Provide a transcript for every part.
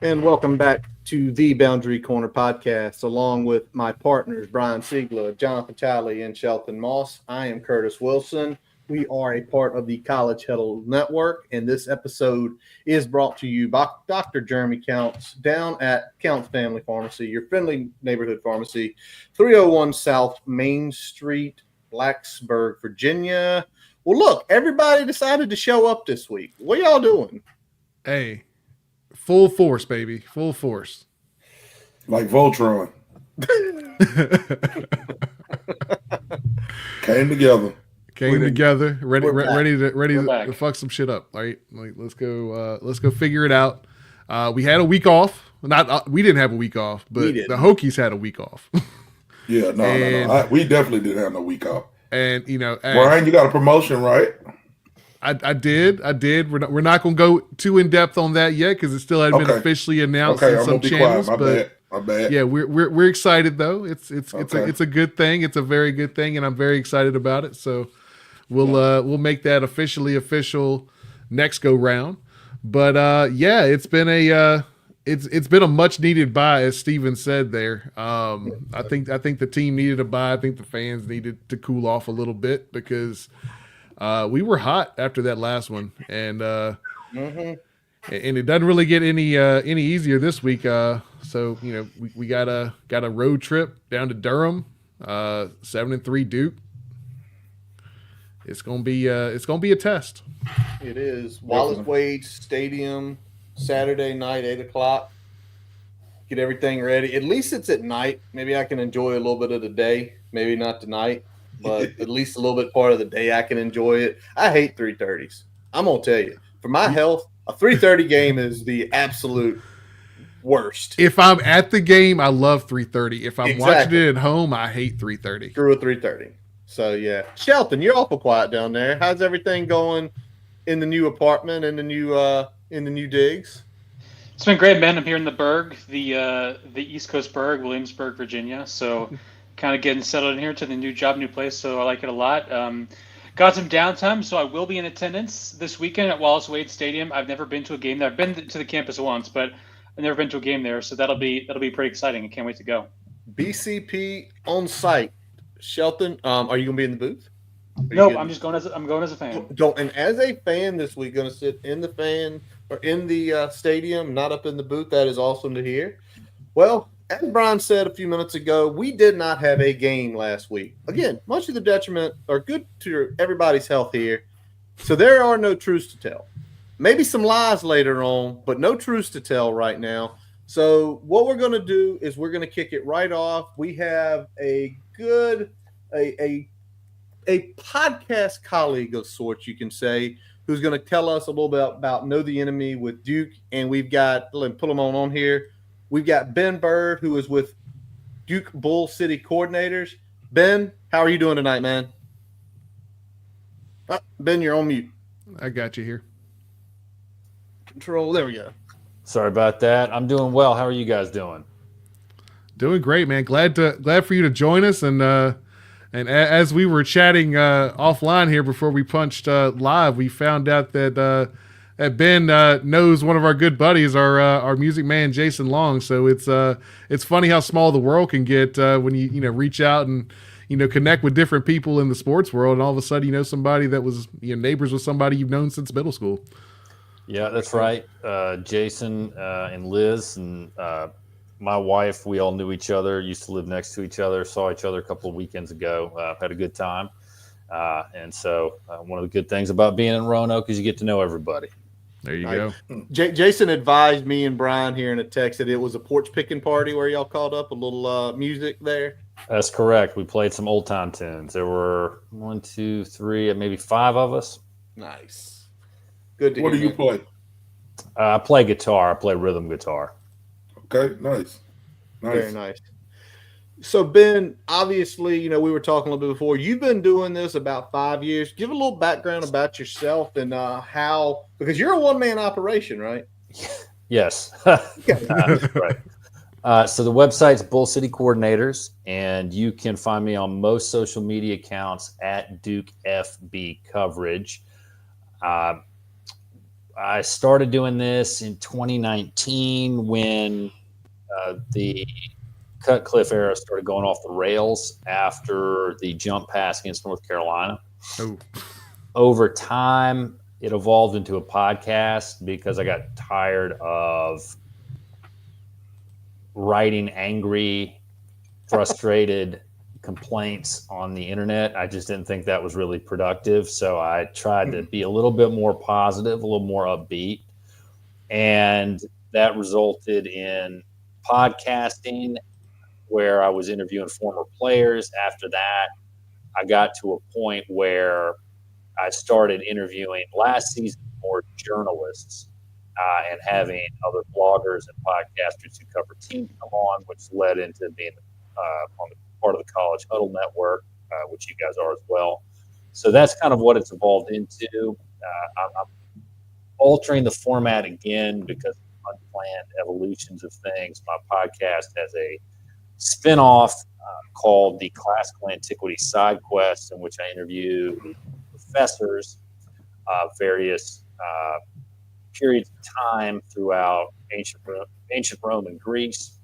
And welcome back to the Boundary Corner podcast, along with my partners, Brian Siegler, Jonathan Talley, and Shelton Moss. I am Curtis Wilson. We are a part of the College Huddle Network, and this episode is brought to you by Dr. Jeremy Counts down at Counts Family Pharmacy, your friendly neighborhood pharmacy, 301 South Main Street, Blacksburg, Virginia. Well, look, everybody decided to show up this week. What y'all doing? Hey. Full force, baby. Full force. Like Voltron. Came together. Ready to fuck some shit up. All right. Like, let's go figure it out. We had a week off. We didn't have a week off, but the Hokies had a week off. Yeah, no. We definitely didn't have no week off. And Brian, you got a promotion, right? I did. We're not going to go too in depth on that yet because it still hadn't been officially announced in some channels. Quiet. My bad. Yeah, we're excited though. It's a good thing. It's a very good thing, and I'm very excited about it. So we'll make that official next go round. But it's been a much needed bye, as Steven said there. I think the team needed a bye. I think the fans needed to cool off a little bit because. We were hot after that last one, and and it doesn't really get any easier this week. So we got a road trip down to Durham, 7-3 Duke. It's gonna be a test. It is Wallace Wade Stadium, Saturday night, 8:00. Get everything ready. At least it's at night. Maybe I can enjoy a little bit of the day. Maybe not tonight. But at least a little bit part of the day I can enjoy it. I hate 3:30s. I'm going to tell you. For my health, a 3:30 game is the absolute worst. If I'm at the game, I love 3:30. If I'm watching it at home, I hate 3:30. Screw a 3:30. So, yeah. Shelton, you're awful quiet down there. How's everything going in the new apartment and in the new digs? It's been great, man. I'm here in the Berg, the East Coast Berg, Williamsburg, Virginia. So kind of getting settled in here to the new job, new place. So I like it a lot. Got some downtime, so I will be in attendance this weekend at Wallace Wade Stadium. I've never been to a game there. I've been to the campus once, but I've never been to a game there. So that'll be pretty exciting. I can't wait to go. BCP on site. Shelton, are you going to be in the booth? Nope, I'm going as a fan. And as a fan this week, going to sit in the fan or in the stadium, not up in the booth. That is awesome to hear. Well, as Brian said a few minutes ago, we did not have a game last week. Again, much to the detriment or good to everybody's health here. So there are no truths to tell. Maybe some lies later on, but no truths to tell right now. So what we're going to do is we're going to kick it right off. We have a podcast colleague of sorts, you can say, who's going to tell us a little bit about Know the Enemy with Duke. And we've got, let me pull them on here. We've got Ben Bird, who is with Duke Bull City Coordinators. Ben, how are you doing tonight, man? Ben, you're on mute. I got you here. Control. There we go. Sorry about that. I'm doing well. How are you guys doing? Doing great, man. Glad for you to join us. And as we were chatting offline here before we punched live, we found out that Ben knows one of our good buddies, our music man Jason Long. So it's funny how small the world can get when you reach out and connect with different people in the sports world, and all of a sudden you know somebody that was neighbors with somebody you've known since middle school. Yeah, that's right. Jason and Liz and my wife, we all knew each other, used to live next to each other, saw each other a couple of weekends ago, had a good time. And so one of the good things about being in Roanoke is you get to know everybody. There you go. Jason advised me and Brian here in a text that it was a porch picking party where y'all called up a little music there. That's correct. We played some old time tunes. There were 1, 2, 3, maybe 5 of us. Nice. Good to What hear. do you play? I play guitar. I play rhythm guitar. Okay, nice. Very nice. So, Ben, obviously, we were talking a little bit before. You've been doing this about 5 years. Give a little background about yourself and how, because you're a one-man operation, right? Yes. Right. So the website's Bull City Coordinators, and you can find me on most social media accounts at Duke FB Coverage. I started doing this in 2019 when the Cutcliffe era started going off the rails after the jump pass against North Carolina. Oh. Over time, it evolved into a podcast because I got tired of writing angry, frustrated complaints on the internet. I just didn't think that was really productive. So I tried to be a little bit more positive, a little more upbeat. And that resulted in podcasting where I was interviewing former players. After that, I got to a point where I started interviewing last season more journalists and having other bloggers and podcasters who cover teams come on, which led into being on the part of the College Huddle Network, which you guys are as well. So that's kind of what it's evolved into. I'm altering the format again because of unplanned evolutions of things. My podcast has a spinoff called the Classical Antiquity Side Quest, in which I interview professors of various periods of time throughout ancient Rome and Greece.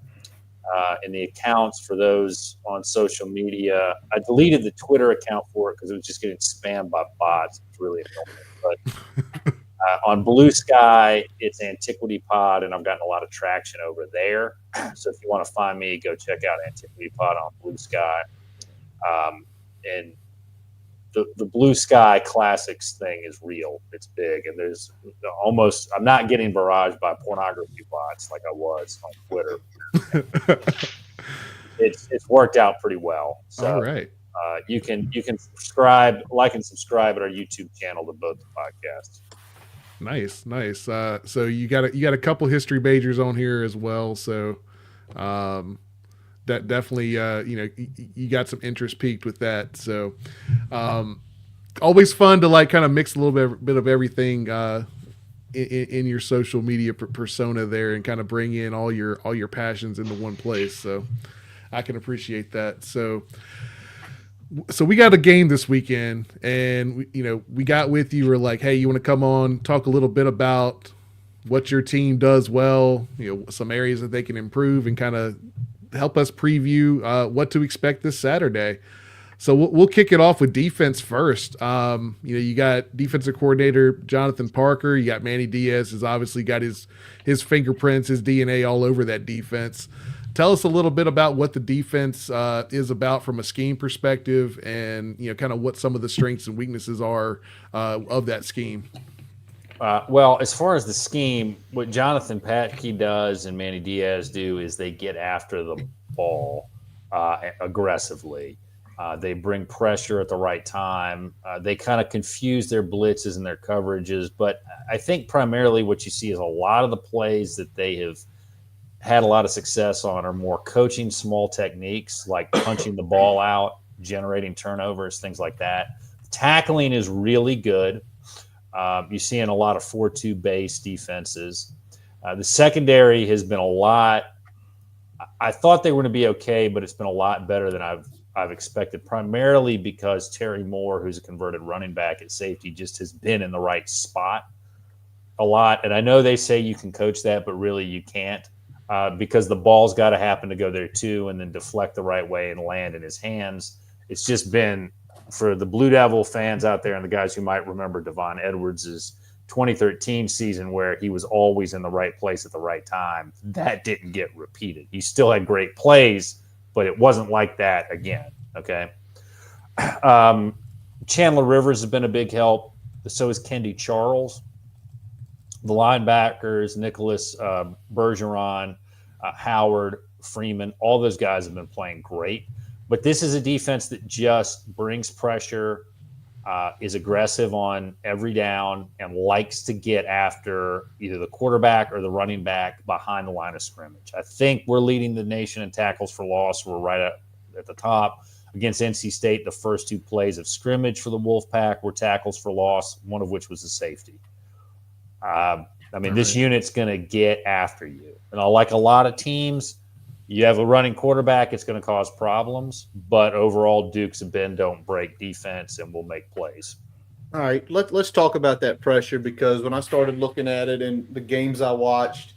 In the accounts for those on social media, I deleted the Twitter account for it because it was just getting spammed by bots. It's really annoying. But on Blue Sky, it's Antiquity Pod, and I've gotten a lot of traction over there. So if you want to find me, go check out Antiquity Pod on Blue Sky. And the Blue Sky Classics thing is real. It's big, and there's almost, I'm not getting barraged by pornography bots like I was on Twitter. It's worked out pretty well. So all right. You can like and subscribe at our YouTube channel to both the podcasts. Nice. So you got a couple history majors on here as well. So that definitely you got some interest peaked with that. So always fun to like kind of mix a little bit of everything in your social media persona there, and kind of bring in all your passions into one place. So I can appreciate that. So we got a game this weekend, and we got with you. We're like, hey, you want to come on, talk a little bit about what your team does well, some areas that they can improve, and kind of help us preview what to expect this Saturday. So we'll kick it off with defense first. You got defensive coordinator Jonathan Parker. You got Manny Diaz has obviously got his fingerprints, his DNA all over that defense. Tell us a little bit about what the defense is about from a scheme perspective, and kind of what some of the strengths and weaknesses are of that scheme. Well, as far as the scheme, what Jonathan Patke does and Manny Diaz do is they get after the ball aggressively. They bring pressure at the right time. They kind of confuse their blitzes and their coverages. But I think primarily what you see is a lot of the plays that they have had a lot of success on are more coaching small techniques like punching the ball out, generating turnovers, things like that. Tackling is really good. You're seeing a lot of 4-2 base defenses. The secondary has been a lot. I thought they were going to be okay, but it's been a lot better than I've expected, primarily because Terry Moore, who's a converted running back at safety, just has been in the right spot a lot. And I know they say you can coach that, but really you can't because the ball's got to happen to go there too and then deflect the right way and land in his hands. It's just been, for the Blue Devil fans out there and the guys who might remember Devon Edwards' 2013 season where he was always in the right place at the right time, that didn't get repeated. He still had great plays, but it wasn't like that again, okay? Chandler Rivers has been a big help. So is Kendi Charles. The linebackers, Nicholas Bergeron, Howard, Freeman, all those guys have been playing great. But this is a defense that just brings pressure, is aggressive on every down, and likes to get after either the quarterback or the running back behind the line of scrimmage. I think we're leading the nation in tackles for loss. We're right at the top. Against NC State, the first 2 plays of scrimmage for the Wolfpack were tackles for loss, one of which was a safety. This unit's going to get after you. And like a lot of teams, you have a running quarterback, it's going to cause problems. But overall, Duke's a bend, don't break defense, and will make plays. All right, let's talk about that pressure, because when I started looking at it in the games I watched,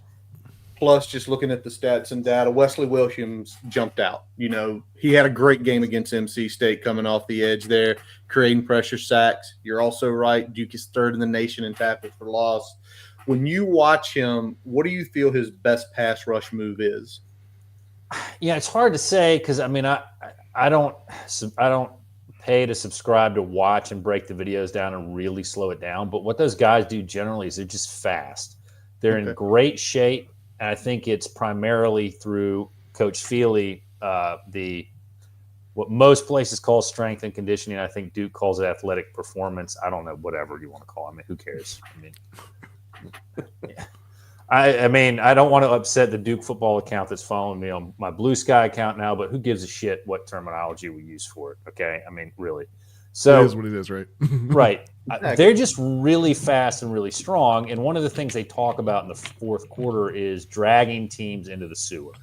plus just looking at the stats and data, Wesley Williams jumped out. He had a great game against NC State coming off the edge there, creating pressure sacks. You're also right, Duke is 3rd in the nation in tackles for loss. When you watch him, what do you feel his best pass rush move is? Yeah, it's hard to say because I don't pay to subscribe to watch and break the videos down and really slow it down. But what those guys do generally is they're just fast. They're in great shape, and I think it's primarily through Coach Feely, what most places call strength and conditioning. I think Duke calls it athletic performance. I don't know, whatever you want to call it. Who cares? Yeah. I don't want to upset the Duke football account that's following me on my Blue Sky account now, but who gives a shit what terminology we use for it? Okay. Really. So it is what it is, right? Right. They're just really fast and really strong. And one of the things they talk about in the fourth quarter is dragging teams into the sewer,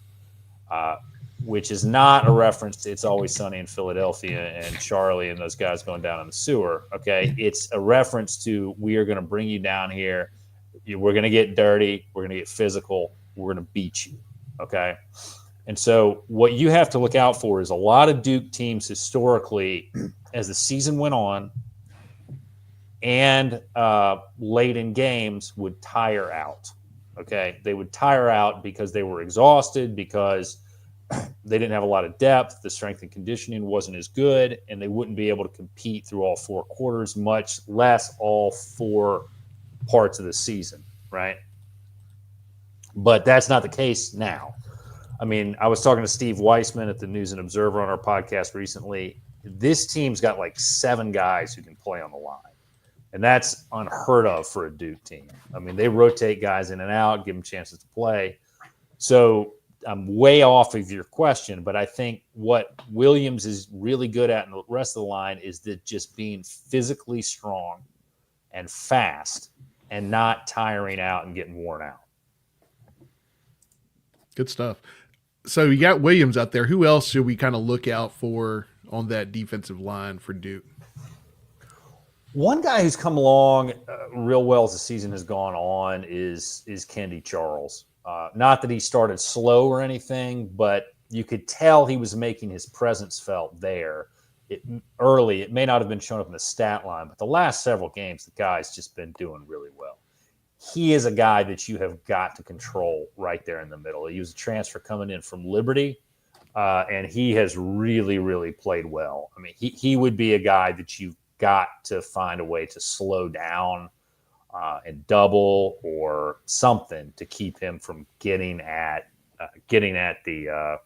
which is not a reference to It's Always Sunny in Philadelphia and Charlie and those guys going down in the sewer. Okay. It's a reference to, we are going to bring you down here. We're going to get dirty. We're going to get physical. We're going to beat you. Okay. And so what you have to look out for is a lot of Duke teams historically, as the season went on and late in games, would tire out. Okay. They would tire out because they were exhausted, because they didn't have a lot of depth. The strength and conditioning wasn't as good, and they wouldn't be able to compete through all 4 quarters, much less all 4 parts of the season, right? But that's not the case now. I was talking to Steve Weissman at the News and Observer on our podcast recently. This team's got like 7 guys who can play on the line, and that's unheard of for a Duke team. They rotate guys in and out, give them chances to play. So I'm way off of your question, but I think what Williams is really good at in the rest of the line is that just being physically strong and fast and not tiring out and getting worn out. Good stuff. So you got Williams out there. Who else should we kind of look out for on that defensive line for Duke? One guy who's come along real well as the season has gone on is Kendi Charles. Not that he started slow or anything, but you could tell he was making his presence felt there. Early, it may not have been shown up in the stat line, but the last several games, the guy's just been doing really well. He is a guy that you have got to control right there in the middle. He was a transfer coming in from Liberty, and he has really, really played well. He would be a guy that you've got to find a way to slow down and double or something to keep him from getting at the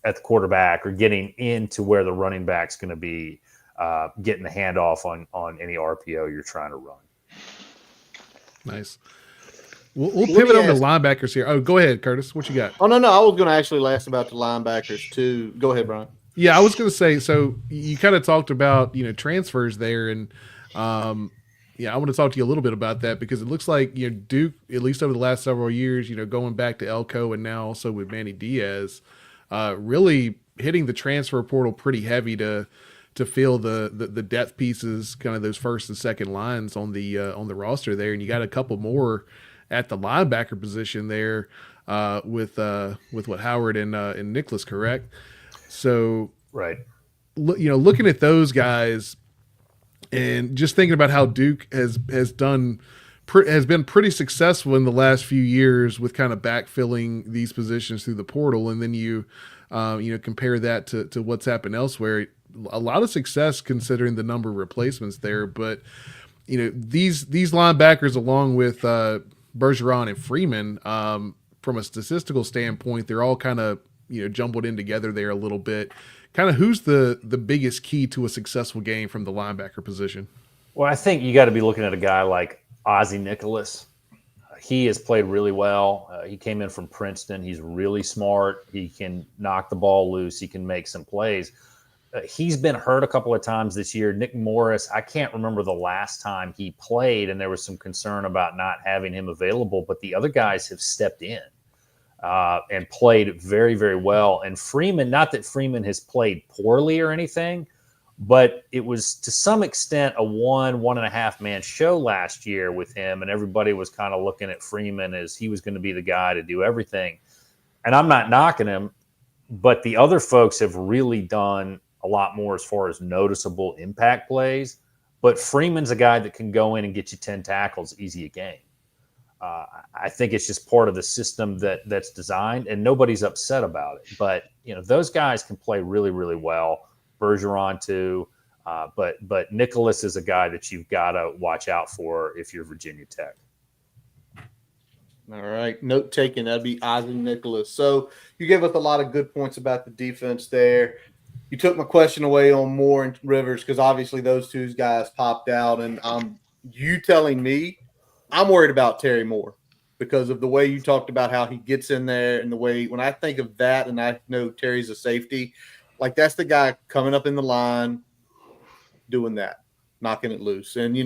at the quarterback or getting into where the running back's going to be, getting the handoff on any RPO you're trying to run. Nice. We'll pivot over to linebackers here. Oh, go ahead, Curtis. What you got? Oh, no. I was going to actually ask about the linebackers too. Go ahead, Brian. Yeah, I was going to say, so you kind of talked about, transfers there. And, I want to talk to you a little bit about that because it looks like, Duke, at least over the last several years, going back to Elko and now also with Manny Diaz, really hitting the transfer portal pretty heavy to fill the depth pieces, kind of those first and second lines on the roster there. And you got a couple more at the linebacker position there with what Howard and Nicholas, correct? So, right. Looking at those guys and just thinking about how Duke has been pretty successful in the last few years with kind of backfilling these positions through the portal, and then you compare that to what's happened elsewhere. A lot of success considering the number of replacements there, but these linebackers along with Bergeron and Freeman, from a statistical standpoint, they're all kind of jumbled in together there a little bit. Kind of who's the biggest key to a successful game from the linebacker position? Well, I think you got to be looking at a guy like Ozzie Nicholas. He has played really well. He came in from Princeton. He's really smart. He can knock the ball loose. He can make some plays. He's been hurt a couple of times this year. Nick Morris, I can't remember the last time he played, and there was some concern about not having him available, but the other guys have stepped in and played very, very well. And Freeman, not that Freeman has played poorly or anything, but it was to some extent a 1.5 man show last year with him, and everybody was kind of looking at Freeman as he was going to be the guy to do everything. And I'm not knocking him, but the other folks have really done a lot more as far as noticeable impact plays. But Freeman's a guy that can go in and get you 10 tackles easy a game. I think it's just part of the system that's designed, and nobody's upset about it. But those guys can play really, really well. Bergeron too, but Nicholas is a guy that you've got to watch out for if you're Virginia Tech. All right, note taken. That'd be Ozzie Nicholas. So you gave us a lot of good points about the defense there. You took my question away on Moore and Rivers because obviously those two guys popped out, and you telling me I'm worried about Terry Moore because of the way you talked about how he gets in there and the way when I think of that, and I know Terry's a safety, like that's the guy coming up in the line doing that, knocking it loose. And,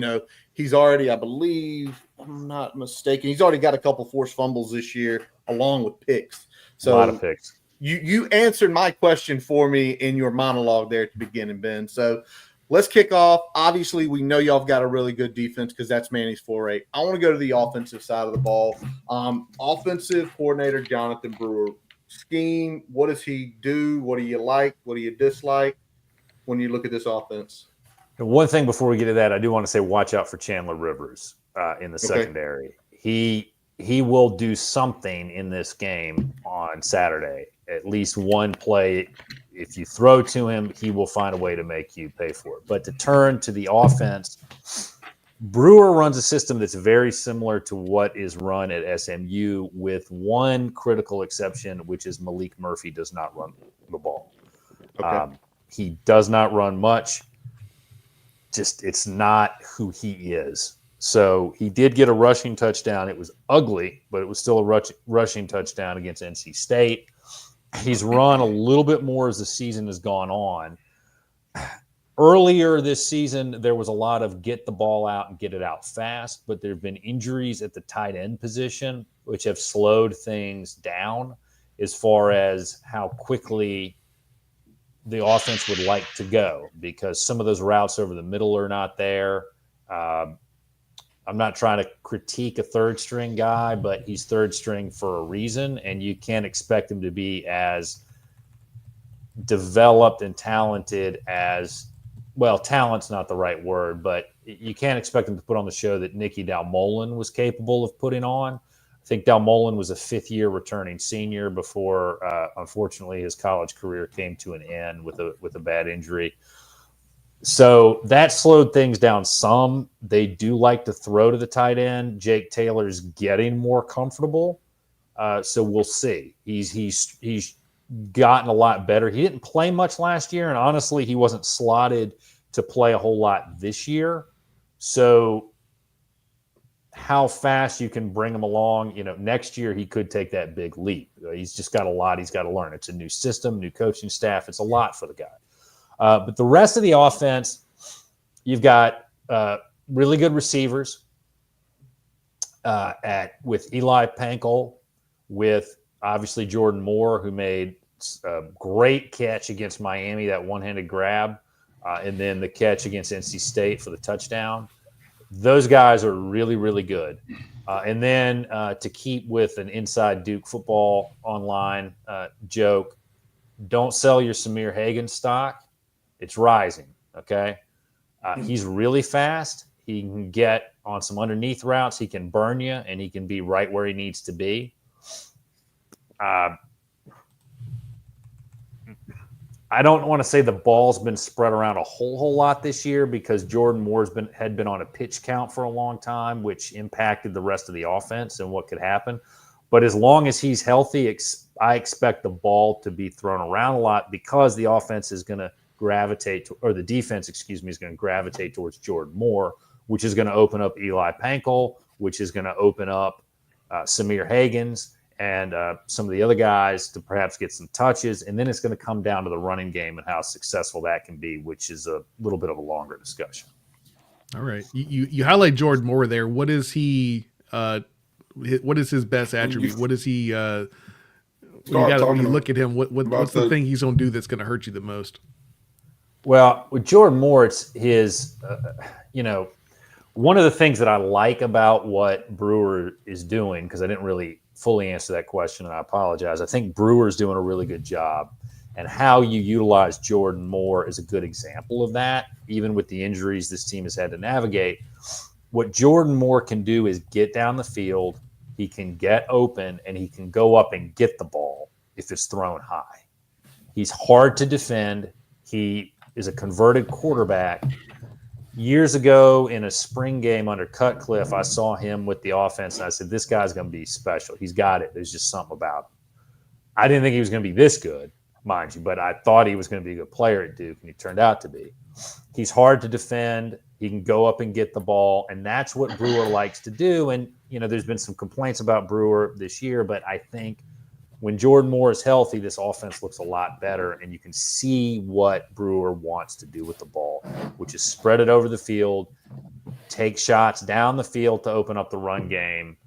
he's already, I believe, I'm not mistaken, he's already got a couple forced fumbles this year along with picks. So a lot of picks. You answered my question for me in your monologue there at the beginning, Ben. So let's kick off. Obviously, we know y'all have got a really good defense because that's Manny's 4-8. I want to go to the offensive side of the ball. Offensive coordinator Jonathan Brewer. Scheme, what does he do? What do you like? What do you dislike when you look at this offense? And one thing before we get to that, I do want to say watch out for Chandler Rivers in the secondary. He will do something in this game on Saturday. At least one play, if you throw to him, he will find a way to make you pay for it. But to turn to the offense, Brewer runs a system that's very similar to what is run at SMU with one critical exception, which is Malik Murphy does not run the ball. Okay. He does not run much. Just it's not who he is. So he did get a rushing touchdown. It was ugly, but it was still a rushing touchdown against NC State. He's run a little bit more as the season has gone on. Earlier this season, there was a lot of get the ball out and get it out fast, but there have been injuries at the tight end position, which have slowed things down as far as how quickly the offense would like to go, because some of those routes over the middle are not there. I'm not trying to critique a third string guy, but he's third string for a reason, and you can't expect him to be as developed and talented as, well, talent's not the right word, but you can't expect him to put on the show that Nicky Dalmolin was capable of putting on. I think Dalmolin was a fifth-year returning senior before, unfortunately, his college career came to an end with a bad injury. So that slowed things down some. They do like to throw to the tight end. Jake Taylor's getting more comfortable, so we'll see. He's gotten a lot better. He didn't play much last year, and honestly, he wasn't slotted to play a whole lot this year. So how fast you can bring him along, next year he could take that big leap. He's just got a lot he's got to learn. It's a new system, new coaching staff. It's a lot for the guy. But the rest of the offense, you've got really good receivers with Eli Pankel, with obviously Jordan Moore, who made a great catch against Miami, that one-handed grab, and then the catch against NC State for the touchdown. Those guys are really, really good. And then to keep with an Inside Duke Football Online joke, don't sell your Samir Hagan stock. It's rising, okay? He's really fast. He can get on some underneath routes. He can burn you, and he can be right where he needs to be. I don't want to say the ball's been spread around a whole lot this year because Jordan Moore's had been on a pitch count for a long time, which impacted the rest of the offense and what could happen. But as long as he's healthy, I expect the ball to be thrown around a lot because the offense is going to gravitate – or the defense, is going to gravitate towards Jordan Moore, which is going to open up Eli Pankel, which is going to open up Samir Hagens and some of the other guys to perhaps get some touches. And then it's going to come down to the running game and how successful that can be, which is a little bit of a longer discussion. All right. You highlight Jordan Moore there. What is he what is his best attribute? What is he when you look at him, what's the thing he's going to do that's going to hurt you the most? Well, with Jordan Moore, it's his, one of the things that I like about what Brewer is doing, because I didn't really fully answer that question, and I apologize. I think Brewer's doing a really good job, and how you utilize Jordan Moore is a good example of that, even with the injuries this team has had to navigate. What Jordan Moore can do is get down the field, he can get open, and he can go up and get the ball if it's thrown high. He's hard to defend. He is a converted quarterback. Years ago in a spring game under Cutcliffe, I saw him with the offense, and I said, this guy's going to be special. He's got it. There's just something about him. I didn't think he was going to be this good, mind you, but I thought he was going to be a good player at Duke, and he turned out to be. He's hard to defend. He can go up and get the ball, and that's what Brewer likes to do. And, there's been some complaints about Brewer this year, but I think when Jordan Moore is healthy, this offense looks a lot better, and you can see what Brewer wants to do with the ball, which is spread it over the field, take shots down the field to open up the run game,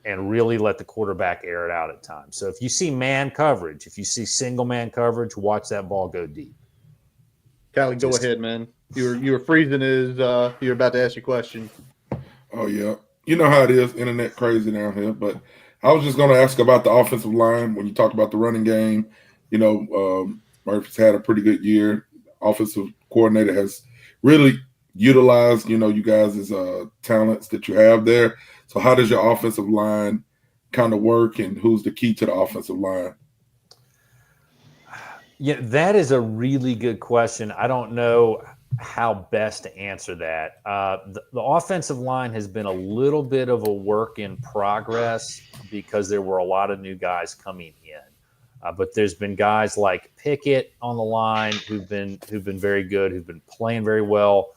and really let the quarterback air it out at times. So if you see man coverage, if you see single man coverage, watch that ball go deep. Callie, go ahead, man. You were freezing as you were about to ask your question. Oh, yeah. You know how it is, internet crazy down here, but I was just going to ask about the offensive line. When you talk about the running game, Murphy's had a pretty good year. Offensive coordinator has really utilized, you guys' talents that you have there. So how does your offensive line kind of work, and who's the key to the offensive line? Yeah, that is a really good question. I don't know how best to answer that. The offensive line has been a little bit of a work in progress because there were a lot of new guys coming in. But there's been guys like Pickett on the line who've been very good, who've been playing very well.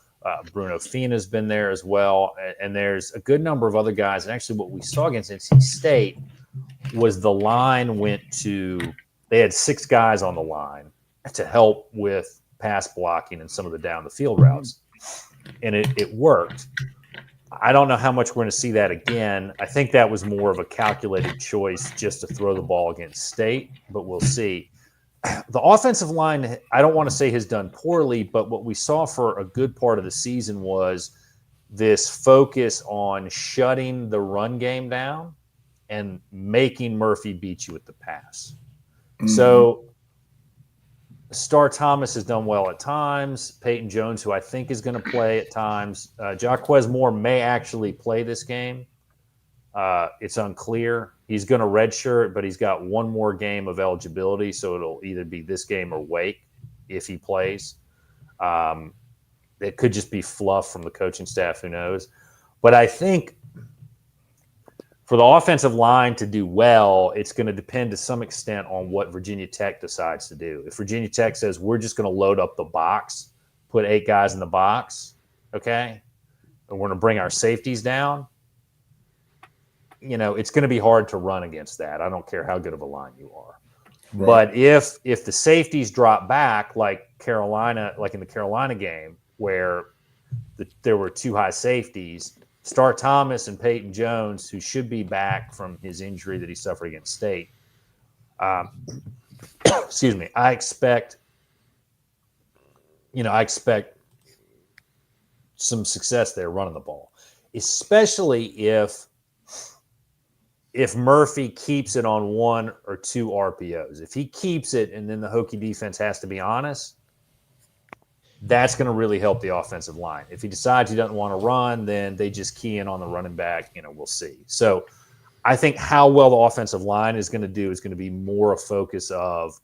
Bruno Fina's been there as well. And there's a good number of other guys. And actually what we saw against NC State was the line they had 6 guys on the line to help with pass blocking and some of the down the field routes. And it worked. I don't know how much we're going to see that again. I think that was more of a calculated choice just to throw the ball against State, but we'll see. The offensive line, I don't want to say has done poorly, but what we saw for a good part of the season was this focus on shutting the run game down and making Murphy beat you with the pass. Mm-hmm. So Star Thomas has done well at times. Peyton Jones, who I think is going to play at times. Jaquez Moore may actually play this game. It's unclear. He's going to redshirt, but he's got one more game of eligibility, so it'll either be this game or Wake if he plays. It could just be fluff from the coaching staff. Who knows? But I think for the offensive line to do well, it's going to depend to some extent on what Virginia Tech decides to do. If Virginia Tech says, we're just going to load up the box, put 8 guys in the box, okay, and we're going to bring our safeties down, it's going to be hard to run against that. I don't care how good of a line you are. Right. But if the safeties drop back, like Carolina, like in the Carolina game, where there were 2 high safeties, Star Thomas and Peyton Jones, who should be back from his injury that he suffered against State. Excuse me. I expect some success there running the ball, especially if Murphy keeps it on 1 or 2 RPOs. If he keeps it and then the Hokie defense has to be honest, that's going to really help the offensive line. If he decides he doesn't want to run, then they just key in on the running back. We'll see. So I think how well the offensive line is going to do is going to be more a focus of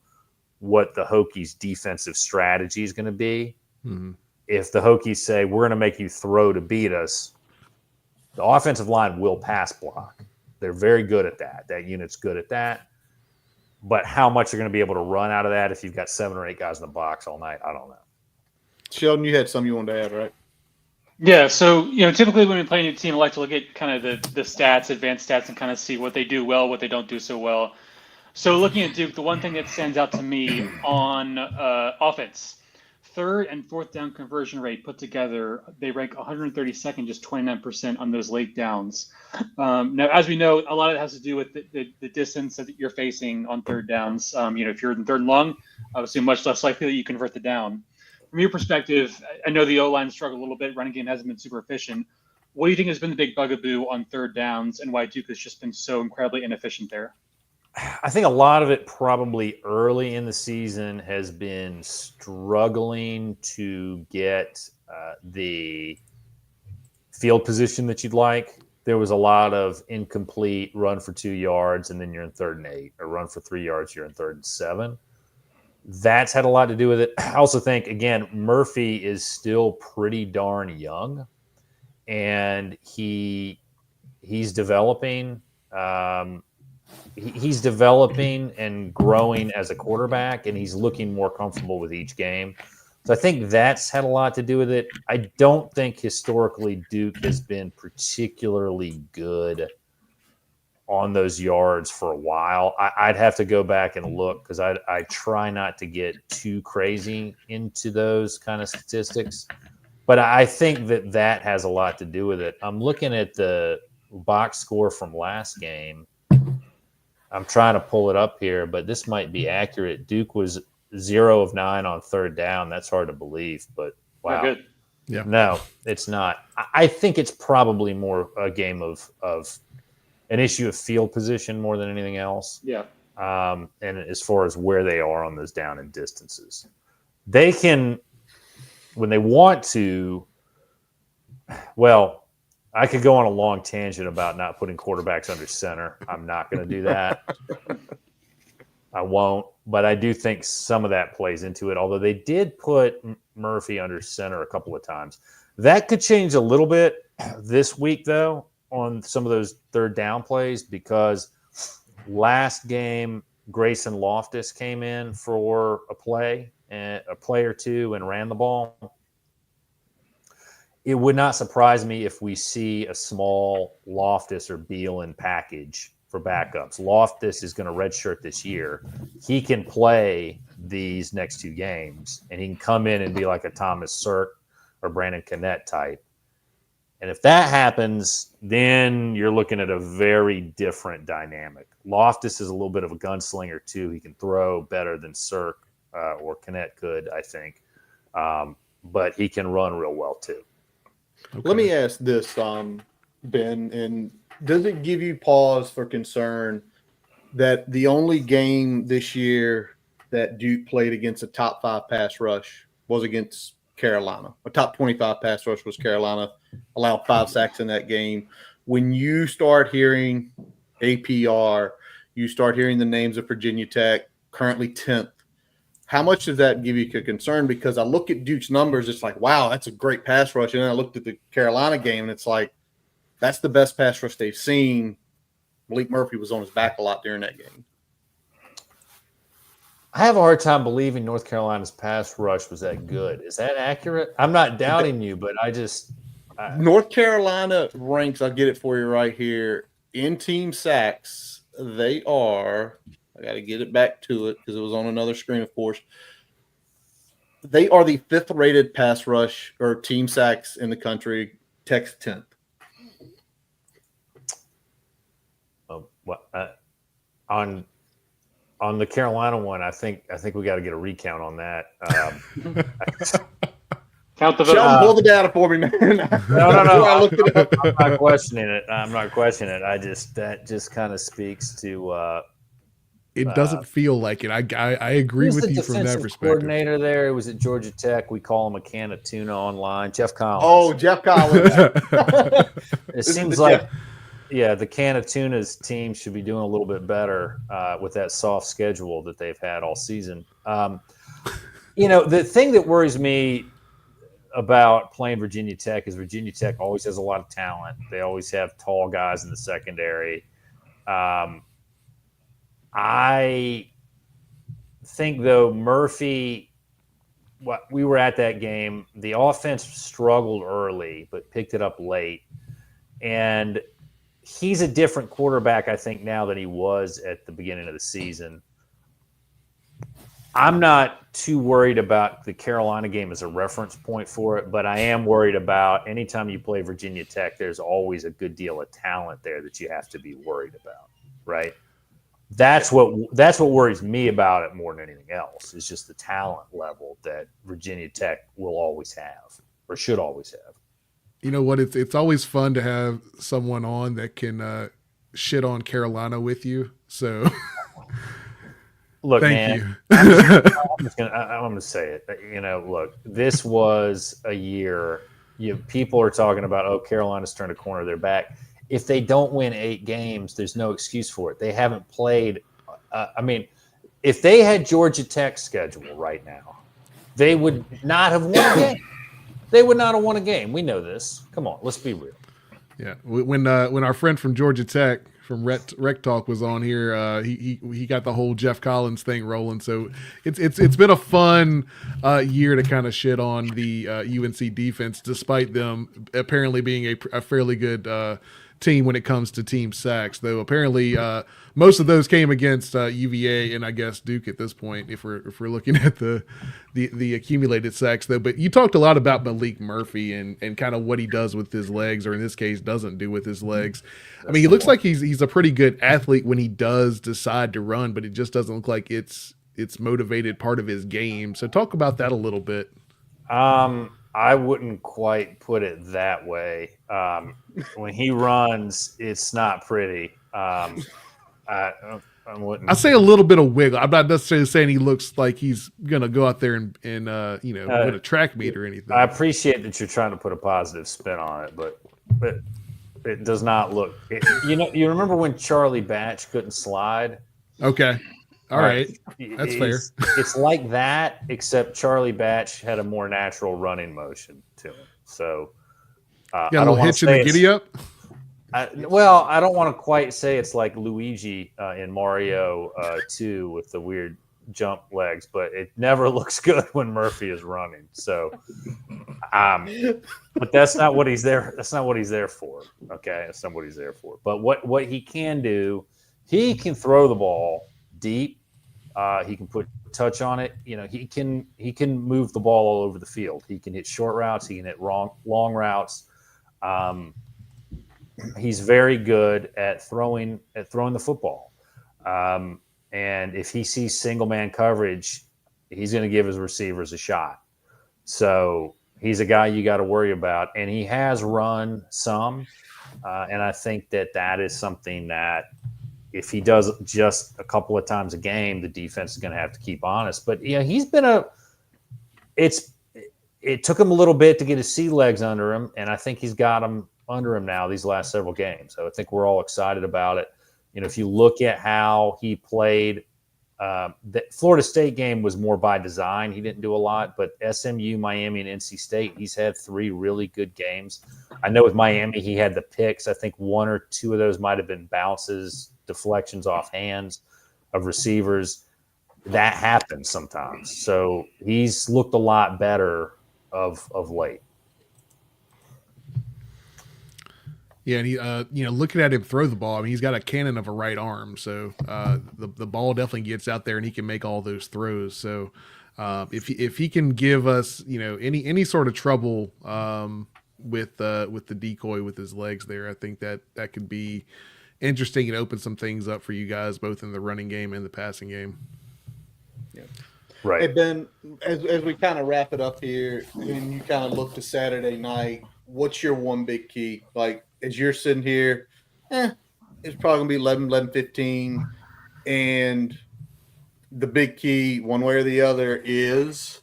what the Hokies' defensive strategy is going to be. Mm-hmm. If the Hokies say, we're going to make you throw to beat us, the offensive line will pass block. They're very good at that. That unit's good at that. But how much they're going to be able to run out of that if you've got 7 or 8 guys in the box all night, I don't know. Sheldon, you had something you wanted to add, right? Yeah, so typically when we play a new team, I like to look at kind of the stats, advanced stats, and kind of see what they do well, what they don't do so well. So looking at Duke, the one thing that stands out to me on offense, 3rd and 4th down conversion rate put together, they rank 132nd, just 29% on those late downs. Now, as we know, a lot of it has to do with the distance that you're facing on 3rd downs. If you're in 3rd and long, obviously much less likely that you convert the down. From your perspective, I know the O-line struggled a little bit. Running game hasn't been super efficient. What do you think has been the big bugaboo on 3rd downs and why Duke has just been so incredibly inefficient there? I think a lot of it probably early in the season has been struggling to get the field position that you'd like. There was a lot of incomplete run for 2 yards and then you're in 3rd and 8, or run for 3 yards, you're in 3rd and 7. That's had a lot to do with it. I also think, again, Murphy is still pretty darn young, and he's developing. He's developing and growing as a quarterback, and he's looking more comfortable with each game. So I think that's had a lot to do with it. I don't think historically Duke has been particularly good on those yards for a while. I'd have to go back and look because I try not to get too crazy into those kind of statistics. But I think that has a lot to do with it. I'm looking at the box score from last game. I'm trying to pull it up here, but this might be accurate. Duke was 0 of 9 on 3rd down. That's hard to believe, but wow. Not good. Yeah. No, it's not. I think it's probably more a game of an issue of field position more than anything else. Yeah. And as far as where they are on those down and distances, they can, when they want to, well, I could go on a long tangent about not putting quarterbacks under center. I'm not going to do that. I won't, but I do think some of that plays into it, although they did put Murphy under center a couple of times. That could change a little bit this week, though, on some of those 3rd down plays, because last game Grayson Loftus came in for a play or two and ran the ball. It would not surprise me if we see a small Loftus or Beelan package for backups. Loftus is going to redshirt this year. He can play these next 2 games, and he can come in and be like a Thomas Sirk or Brandon Connett type. And if that happens, then you're looking at a very different dynamic. Loftus is a little bit of a gunslinger, too. He can throw better than Sirk or Connett could, I think. But he can run real well, too. Okay. Let me ask this, Ben, and does it give you pause for concern that the only game this year that Duke played against a top 5 pass rush was against Carolina? A top 25 pass rush was Carolina, allowed 5 sacks in that game. When you start hearing APR, you start hearing the names of Virginia Tech, currently 10th. How much does that give you a concern? Because I look at Duke's numbers, it's like, wow, that's a great pass rush. And then I looked at the Carolina game, and it's like, that's the best pass rush they've seen Malik Murphy was on his back a lot during that game. I have a hard time believing North Carolina's pass rush was that good. Is that accurate? I'm not doubting you, but North Carolina ranks, I'll get it for you right here, in team sacks. They are, I got to get it back to it because it was on another screen, of course. They are the 5th rated pass rush or team sacks in the country. Tech's 10th. On the Carolina one, I think we got to get a recount on that. Count the vote. Sheldon, pull the data for me, man. No. I'm not questioning it. That just kind of speaks to. It doesn't feel like it. I agree with you from that perspective. Coordinator there, it was at Georgia Tech. We call him a can of tuna online. Jeff Collins. Oh, Jeff Collins. It seems like. Yeah, the can of tuna's team should be doing a little bit better with that soft schedule that they've had all season. The thing that worries me about playing Virginia Tech is Virginia Tech always has a lot of talent. They always have tall guys in the secondary. I think, though, Murphy, we were at that game. The offense struggled early but picked it up late. And he's a different quarterback, I think, now than he was at the beginning of the season. I'm not too worried about the Carolina game as a reference point for it, but I am worried about anytime you play Virginia Tech, there's always a good deal of talent there that you have to be worried about, right? That's what worries me about it more than anything else, is just the talent level that Virginia Tech will always have or should always have. You know what? It's always fun to have someone on that can shit on Carolina with you. So, look, thank man, you. I'm gonna say it. Look, this was a year. People are talking about, oh, Carolina's turned a corner. They're back. If they don't win 8 games, there's no excuse for it. They haven't played. If they had Georgia Tech's schedule right now, they would not have won a game. They would not have won a game. We know this. Come on, let's be real. Yeah, when our friend from Georgia Tech from Rec Talk was on here, he got the whole Jeff Collins thing rolling. So it's been a fun year to kind of shit on the UNC defense, despite them apparently being a fairly good team when it comes to team sacks. Though apparently most of those came against UVA and I guess Duke at this point, if we're looking at the accumulated sacks though. But you talked a lot about Malik Murphy and kind of what he does with his legs, or in this case doesn't do with his legs. I mean, he looks like he's a pretty good athlete when he does decide to run, but it just doesn't look like it's motivated part of his game. So talk about that a little bit. I wouldn't quite put it that way. When he runs, it's not pretty. I say a little bit of wiggle. I'm not necessarily saying he looks like he's gonna go out there and win a track meet or anything. I appreciate that you're trying to put a positive spin on it, but it does not look. You remember when Charlie Batch couldn't slide? Okay. All right. That's fair. It's like that, except Charlie Batch had a more natural running motion to him. So a little hitch in the giddy up? I don't want to quite say it's like Luigi in Mario 2 with the weird jump legs, but it never looks good when Murphy is running. So, but that's not what he's there. That's not what he's there for. Okay, that's not what he's there for. But what he can do, he can throw the ball deep. He can put touch on it. He can move the ball all over the field. He can hit short routes. He can hit long routes. He's very good at throwing the football. And if he sees single man coverage, he's going to give his receivers a shot. So he's a guy you got to worry about. And he has run some. And I think that is something that if he does just a couple of times a game, the defense is going to have to keep honest. But he's been it took him a little bit to get his sea legs under him. And I think he's got them under him now these last several games. So I think we're all excited about it. If you look at how he played The Florida State game was more by design. He didn't do a lot, but SMU, Miami, and NC State, he's had 3 really good games. I know with Miami, he had the picks. I think 1 or 2 of those might have been bounces, deflections off hands of receivers. That happens sometimes. So he's looked a lot better of late. Yeah, and he, looking at him throw the ball, I mean, he's got a cannon of a right arm, so the ball definitely gets out there, and he can make all those throws. So if he can give us, any sort of trouble with the decoy with his legs there, I think that could be interesting and open some things up for you guys, both in the running game and the passing game. Yeah. Right. Hey, Ben, as we kind of wrap it up here, and you kind of look to Saturday night, what's your one big key? Like, as you're sitting here, it's probably going to be 11-15, and the big key, one way or the other, is?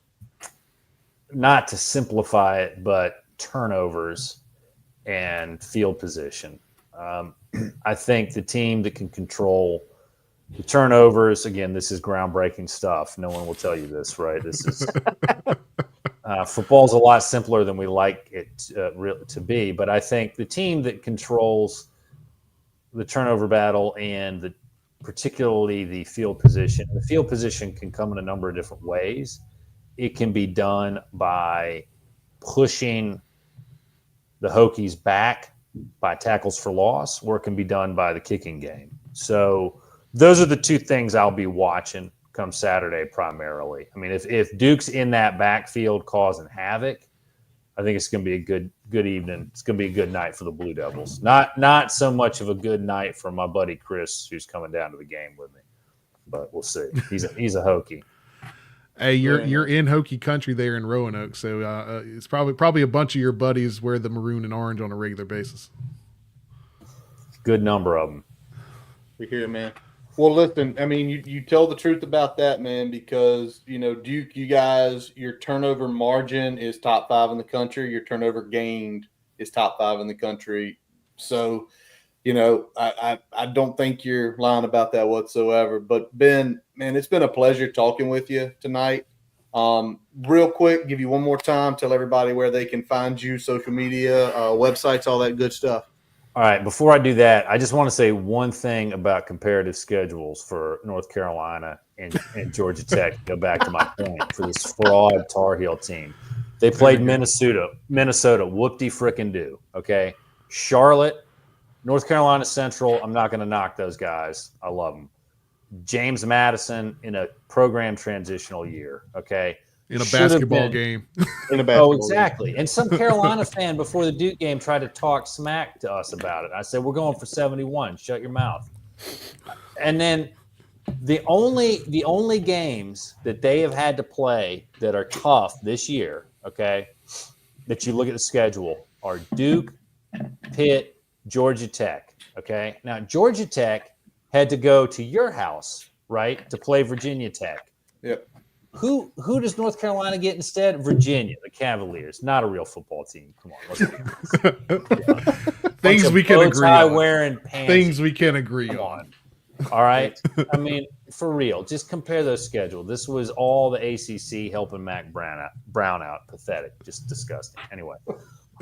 Not to simplify it, but turnovers and field position. I think the team that can control the turnovers, again, this is groundbreaking stuff. No one will tell you this, right? This is football's a lot simpler than we like it to be. But I think the team that controls the turnover battle and particularly the field position can come in a number of different ways. It can be done by pushing the Hokies back by tackles for loss, or it can be done by the kicking game. So those are the 2 things I'll be watching come Saturday primarily. I mean, if Duke's in that backfield causing havoc, I think it's going to be a good evening. It's going to be a good night for the Blue Devils. Not so much of a good night for my buddy Chris, who's coming down to the game with me, but we'll see. He's a Hokie. Hey, you're in Hokie country there in Roanoke, so it's probably a bunch of your buddies wear the maroon and orange on a regular basis. Good number of them. We hear, man. Well, listen, I mean, you tell the truth about that, man, because, Duke, you guys, your turnover margin is top 5 in the country. Your turnover gained is top 5 in the country. So, I don't think you're lying about that whatsoever. But, Ben, man, it's been a pleasure talking with you tonight. Real quick, give you one more time, tell everybody where they can find you, social media, websites, all that good stuff. All right, before I do that, I just want to say one thing about comparative schedules for North Carolina and Georgia Tech. Go back to my point for this fraud Tar Heel team. They played Minnesota, whoop-de-frickin-do, okay? Charlotte, North Carolina Central, I'm not going to knock those guys. I love them. James Madison in a program transitional year, okay? In a basketball game. Exactly. And some Carolina fan before the Duke game tried to talk smack to us about it. I said, we're going for 71. Shut your mouth. And then the only games that they have had to play that are tough this year, okay, that you look at the schedule are Duke, Pitt, Georgia Tech, okay? Now, Georgia Tech had to go to your house, right, to play Virginia Tech. Yep. Who does North Carolina get instead? Virginia, the Cavaliers. Not a real football team. Come on, let's be honest. Things we can agree on. Wearing pants. Things we can agree on. All right. I mean, for real, just compare those schedules. This was all the ACC helping Mac Brown out. Pathetic. Just disgusting. Anyway.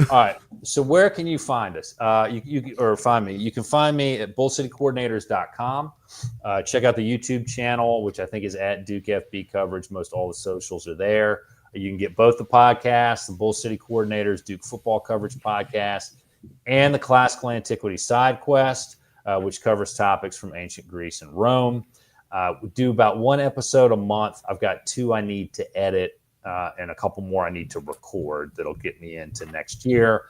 All right. So where can you find us? You find me. You can find me at bullcitycoordinators.com. Check out the YouTube channel, which I think is at Duke FB Coverage. Most all the socials are there. You can get both the podcasts, the Bull City Coordinators Duke Football Coverage Podcast, and the Classical Antiquity Side Quest, which covers topics from ancient Greece and Rome. We do about 1 episode a month. I've got 2 I need to edit. And a couple more I need to record that'll get me into next year.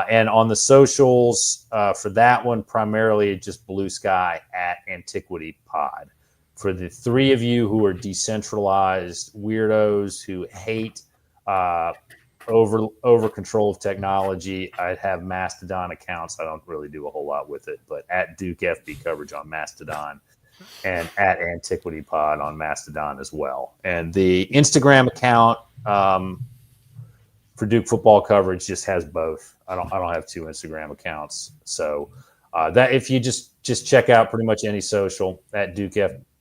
And on the socials for that one, primarily just Blue Sky at Antiquity Pod. For the 3 of you who are decentralized weirdos who hate over control of technology, I have Mastodon accounts. I don't really do a whole lot with it, but at Duke FB Coverage on Mastodon. And at Antiquity Pod on Mastodon as well. And the Instagram account for Duke football coverage just has both. I don't have 2 Instagram accounts. So that if you just check out pretty much any social at Duke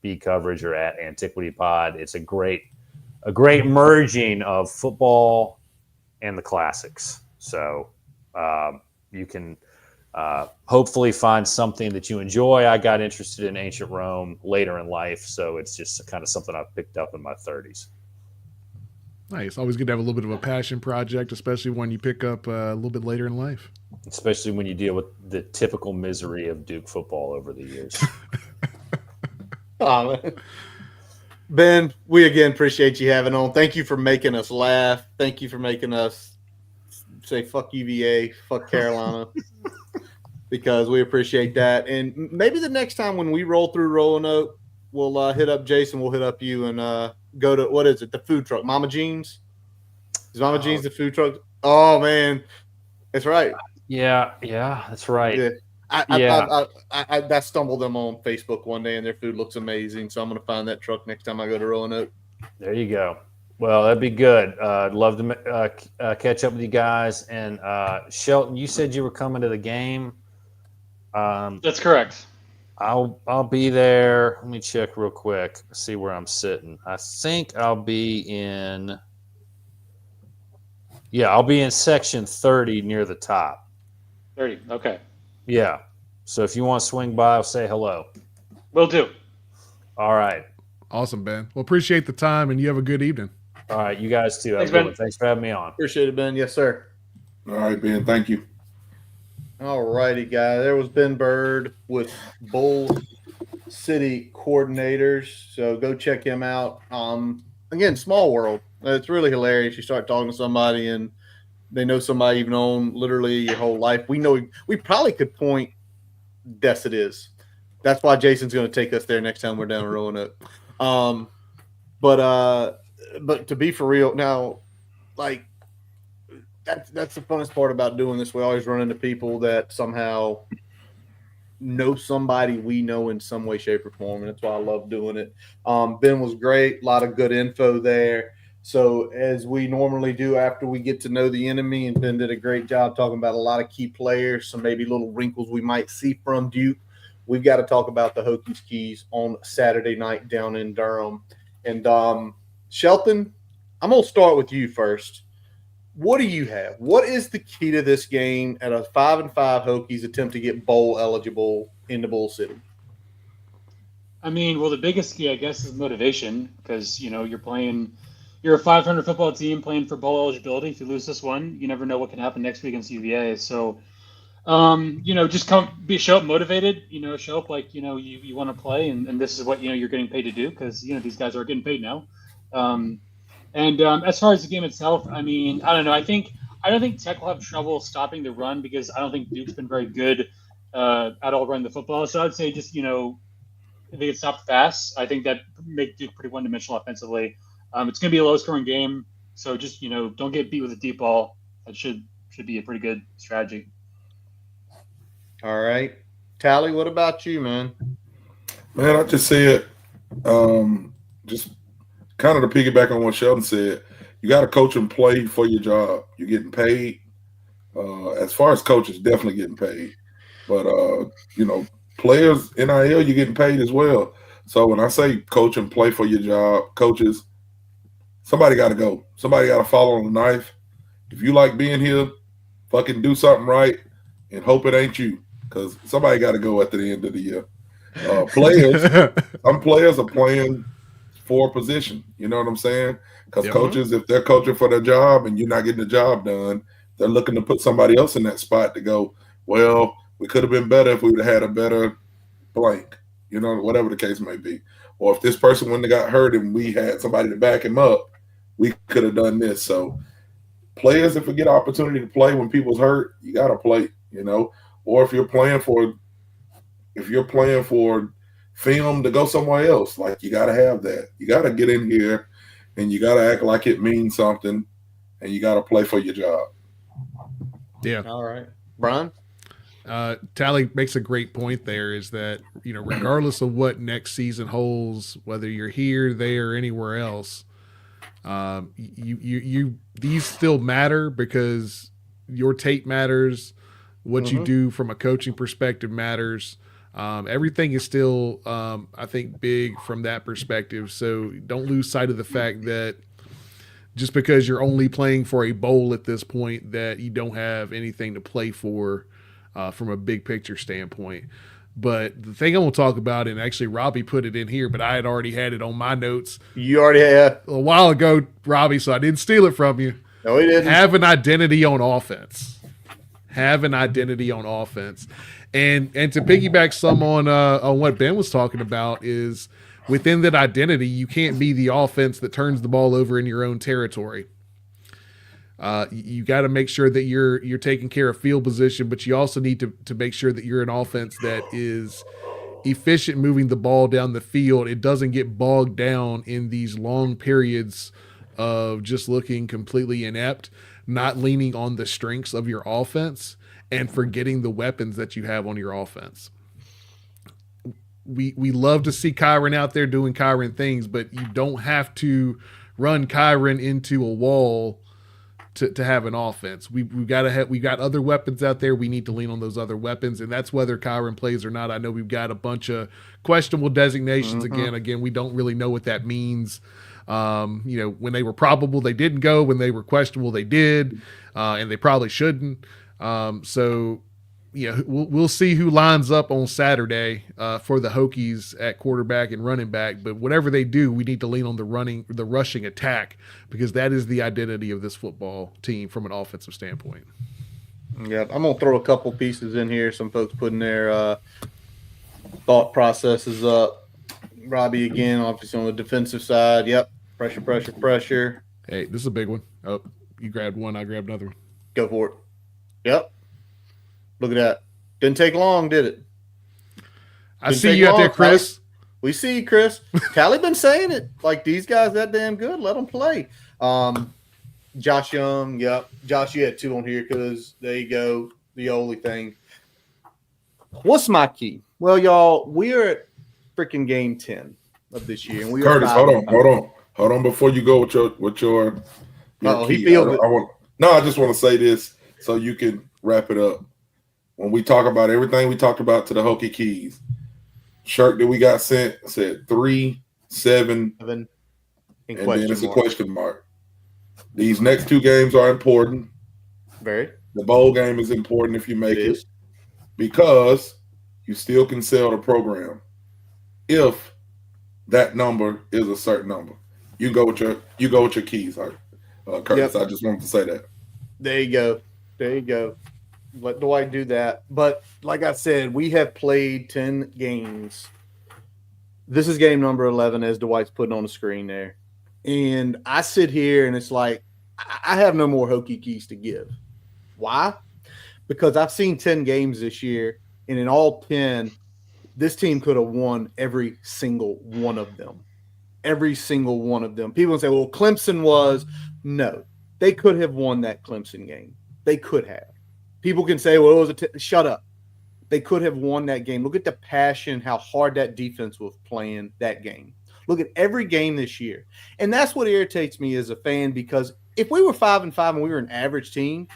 beat coverage or at Antiquity Pod. It's a great merging of football and the classics. So you can hopefully find something that you enjoy. I got interested in ancient Rome later in life, so it's just kind of something I've picked up in my 30s. Nice. Always good to have a little bit of a passion project, especially when you pick up a little bit later in life. Especially when you deal with the typical misery of Duke football over the years. Oh, man. Ben, we again appreciate you having on. Thank you for making us laugh. Thank you for making us say fuck UVA, fuck Carolina, because we appreciate that. And maybe the next time when we roll through Roanoke, we'll hit up Jason. We'll hit up you and go to, what is it, the food truck, Mama Jean's? Is Mama Jean's the food truck? Oh, man. That's right. Yeah, that's right. Yeah. I stumbled them on Facebook one day, and their food looks amazing. So I'm going to find that truck next time I go to Roanoke. There you go. Well, that'd be good. I'd love to catch up with you guys. And Shelton, you said you were coming to the game. That's correct. I'll be there. Let me check real quick. See where I'm sitting. I think I'll be in. Yeah, I'll be in section 30 near the top. 30. Okay. Yeah. So if you want to swing by, I'll say hello. Will do. All right. Awesome, Ben. Well, appreciate the time, and you have a good evening. All right. You guys too. Thanks, Ben. Thanks for having me on. Appreciate it, Ben. Yes, sir. All right, Ben. Thank you. All righty, guys. There was Ben Bird with Bull City Coordinators. So go check him out. Again, small world. It's really hilarious. You start talking to somebody and they know somebody you've known literally your whole life. We probably could point yes, it is. That's why Jason's going to take us there next time we're down in Roanoke. But to be for real now, like that's the funnest part about doing this. We always run into people that somehow know somebody we know in some way, shape, or form, and that's why I love doing it. Ben was great, a lot of good info there. So as we normally do after we get to know the enemy, and Ben did a great job talking about a lot of key players, some maybe little wrinkles we might see from Duke. We've got to talk about the Hokies Keys on Saturday night down in Durham. And Shelton, I'm going to start with you first. What do you have? What is the key to this game at a 5-5 Hokies attempt to get bowl eligible into Bull City? I mean, well, the biggest key, I guess, is motivation because, you're a 500 football team playing for bowl eligibility. If you lose this one, you never know what can happen next week against UVA. So, just show up motivated, show up like, you want to play and this is what, you're getting paid to do because, these guys are getting paid now. And as far as the game itself, I mean, I don't know. I don't think Tech will have trouble stopping the run because I don't think Duke's been very good at all running the football. So I'd say just, if they get stopped fast, I think that make Duke pretty one-dimensional offensively. It's going to be a low-scoring game, so just, don't get beat with a deep ball. That should be a pretty good strategy. All right. Tally, what about you, man? Man, I just say it just kind of to piggyback on what Sheldon said, you got to coach and play for your job. You're getting paid. As far as coaches, definitely getting paid. But, players, NIL, you're getting paid as well. So when I say coach and play for your job, coaches, somebody got to go. Somebody got to follow on the knife. If you like being here, fucking do something right and hope it ain't you because somebody got to go at the end of the year. Some players are playing for a position. You know what I'm saying? Because coaches, if they're coaching for their job and you're not getting the job done, they're looking to put somebody else in that spot to go, well, we could have been better if we would have had a better blank, whatever the case may be. Or if this person wouldn't have got hurt and we had somebody to back him up, we could have done this. So players, if we get an opportunity to play when people's hurt, you got to play, Or if you're playing for film to go somewhere else, like you got to have that. You got to get in here and you got to act like it means something and you got to play for your job. Yeah. All right. Brian? Tally makes a great point there is that, regardless of what next season holds, whether you're here, there, or anywhere else, these still matter because your tape matters. What you do from a coaching perspective matters. Everything is still, I think, big from that perspective. So don't lose sight of the fact that just because you're only playing for a bowl at this point, that you don't have anything to play for from a big picture standpoint. But the thing I want to talk about, and actually Robbie put it in here, but I had already had it on my notes. You already had a while ago, Robbie, so I didn't steal it from you. No, he didn't. Have an identity on offense. Have an identity on offense. And to piggyback some on what Ben was talking about is within that identity, you can't be the offense that turns the ball over in your own territory. You got to make sure that you're taking care of field position, but you also need to make sure that you're an offense that is efficient moving the ball down the field. It doesn't get bogged down in these long periods of just looking completely inept, not leaning on the strengths of your offense and forgetting the weapons that you have on your offense. We love to see Kyron out there doing Kyron things, but you don't have to run Kyron into a wall to have an offense. We got other weapons out there. We need to lean on those other weapons, and that's whether Kyron plays or not. I know we've got a bunch of questionable designations. Again, we don't really know what that means. When they were probable, they didn't go. When they were questionable, they did, and they probably shouldn't. We'll see who lines up on Saturday for the Hokies at quarterback and running back. But whatever they do, we need to lean on the rushing attack, because that is the identity of this football team from an offensive standpoint. Yeah, I'm going to throw a couple pieces in here. Some folks putting their thought processes up. Robbie, again, obviously on the defensive side. Yep, pressure. Hey, this is a big one. Oh, you grabbed one, I grabbed another one. Go for it. Yep. Look at that. Didn't take long, did it? I see you out there, Chris. Tally. We see you, Chris. Tally been saying it. Like, these guys that damn good. Let them play. Josh Young, yep. Josh, you had two on here because there you go. The only thing. What's my key? Well, y'all, we're at freaking game 10 of this year. And we Curtis, hold on. Before you go with your he feels it. I just want to say this so you can wrap it up. When we talk about everything we talked about to the Hokie Keys, shirt that we got sent said 3, 7, and then it's a question mark. These next two games are important. Very. The bowl game is important if you make it because you still can sell the program if that number is a certain number. You go with your keys, Curtis. Yep. I just wanted to say that. There you go. Let Dwight do that. But like I said, we have played 10 games. This is game number 11, as Dwight's putting on the screen there. And I sit here and it's like, I have no more Hokie keys to give. Why? Because I've seen 10 games this year, and in all 10, this team could have won every single one of them. Every single one of them. People say, well, Clemson was. No, they could have won that Clemson game. They could have. People can say, well, it was shut up. They could have won that game. Look at the passion, how hard that defense was playing that game. Look at every game this year. And that's what irritates me as a fan, because if we were 5-5 and we were an average team,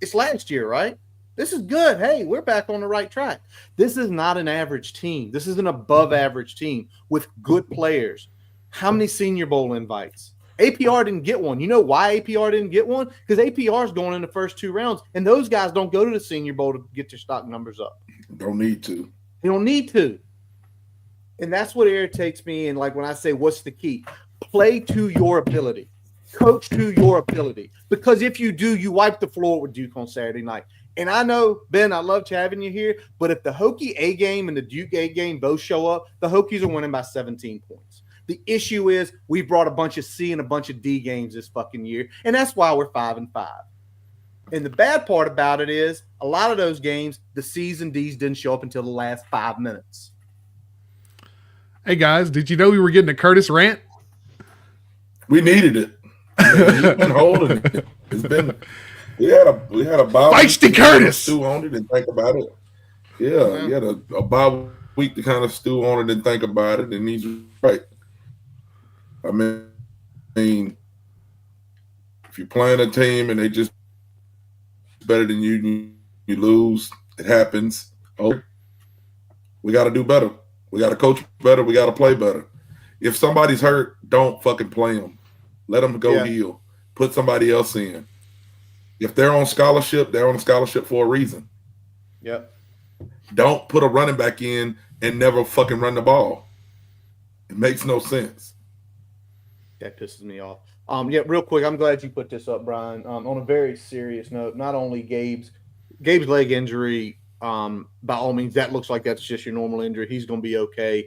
it's last year, right? This is good. Hey, we're back on the right track. This is not an average team. This is an above average team with good players. How many Senior Bowl invites? APR didn't get one. You know why APR didn't get one? Because APR is going in the first 2 rounds, and those guys don't go to the Senior Bowl to get their stock numbers up. Don't need to. They don't need to. And that's what irritates me. And like when I say, what's the key? Play to your ability. Coach to your ability. Because if you do, you wipe the floor with Duke on Saturday night. And I know, Ben, I loved having you here, but if the Hokie A game and the Duke A game both show up, the Hokies are winning by 17 points. The issue is we brought a bunch of C and a bunch of D games this fucking year, and that's why we're 5-5. And the bad part about it is a lot of those games, the C's and D's didn't show up until the last 5 minutes. Hey, guys, did you know we were getting a Curtis rant? We needed it. He's been holding it. It's been we had a bye feisty Curtis stew on it and think about it. Yeah, he had a bye week to kind of stew on it and think about it, and he's right. I mean, if you're playing a team and they just better than you lose, it happens. Oh, We got to do better. We got to coach better. We got to play better. If somebody's hurt, don't fucking play them. Let them go heal. Put somebody else in. If they're on scholarship, they're on scholarship for a reason. Yep. Don't put a running back in and never fucking run the ball. It makes no sense. That pisses me off. Real quick, I'm glad you put this up, Brian. On a very serious note, not only Gabe's leg injury, by all means, that looks like that's just your normal injury. He's going to be okay.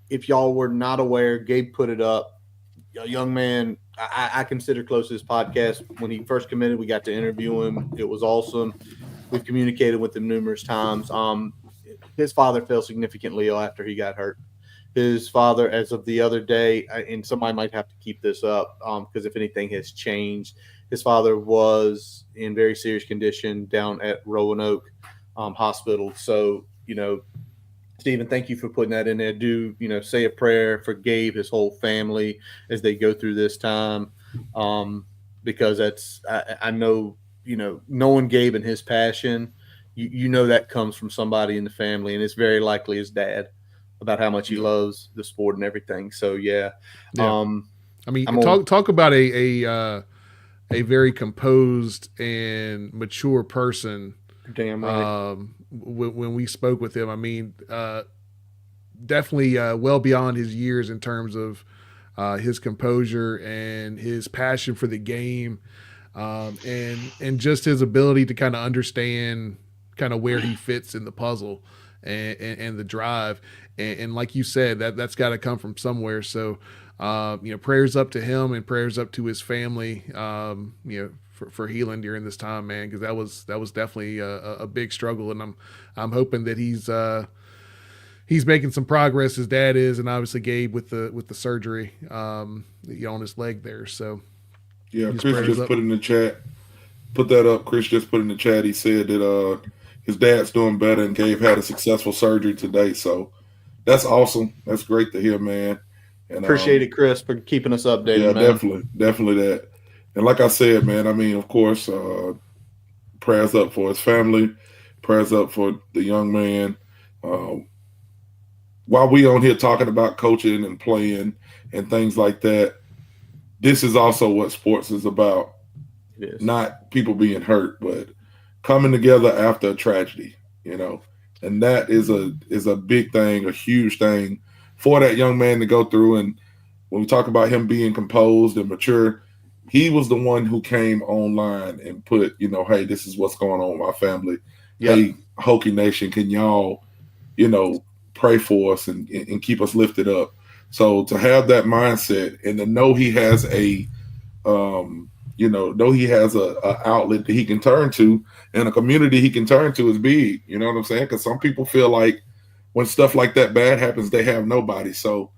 If y'all were not aware, Gabe put it up. A young man I consider close to this podcast. When he first committed, we got to interview him. It was awesome. We've communicated with him numerous times. His father fell significantly ill after he got hurt. His father, as of the other day, and somebody might have to keep this up because if anything has changed, his father was in very serious condition down at Roanoke Hospital. So, Stephen, thank you for putting that in there. Do, say a prayer for Gabe, his whole family as they go through this time because I know, knowing Gabe and his passion, that comes from somebody in the family, and it's very likely his dad. About how much he loves the sport and everything. So talk about a very composed and mature person. Damn right. When we spoke with him, definitely well beyond his years in terms of his composure and his passion for the game, and just his ability to kind of understand kind of where he fits in the puzzle and the drive. And like you said, that's got to come from somewhere. So, prayers up to him and prayers up to his family, for healing during this time, man, because that was definitely a big struggle. And I'm hoping that he's making some progress. His dad is, and obviously Gabe with the surgery, on his leg there. So, Chris just put in the chat. Put that up. Chris just put in the chat. He said that his dad's doing better and Gabe had a successful surgery today. So. That's awesome. That's great to hear, man. And appreciate it, Chris, for keeping us updated. Yeah, definitely that. And like I said, man, of course, prayers up for his family, prayers up for the young man. While we on here talking about coaching and playing and things like that, this is also what sports is about. It is. Not people being hurt, but coming together after a tragedy, And that is a big thing, a huge thing for that young man to go through. And when we talk about him being composed and mature, he was the one who came online and put, hey, this is what's going on with my family. Yep. Hey, Hokie Nation, can y'all, pray for us and keep us lifted up? So to have that mindset and to know he has a outlet that he can turn to and a community he can turn to is big. You know what I'm saying? Because some people feel like when stuff like that bad happens, they have nobody. So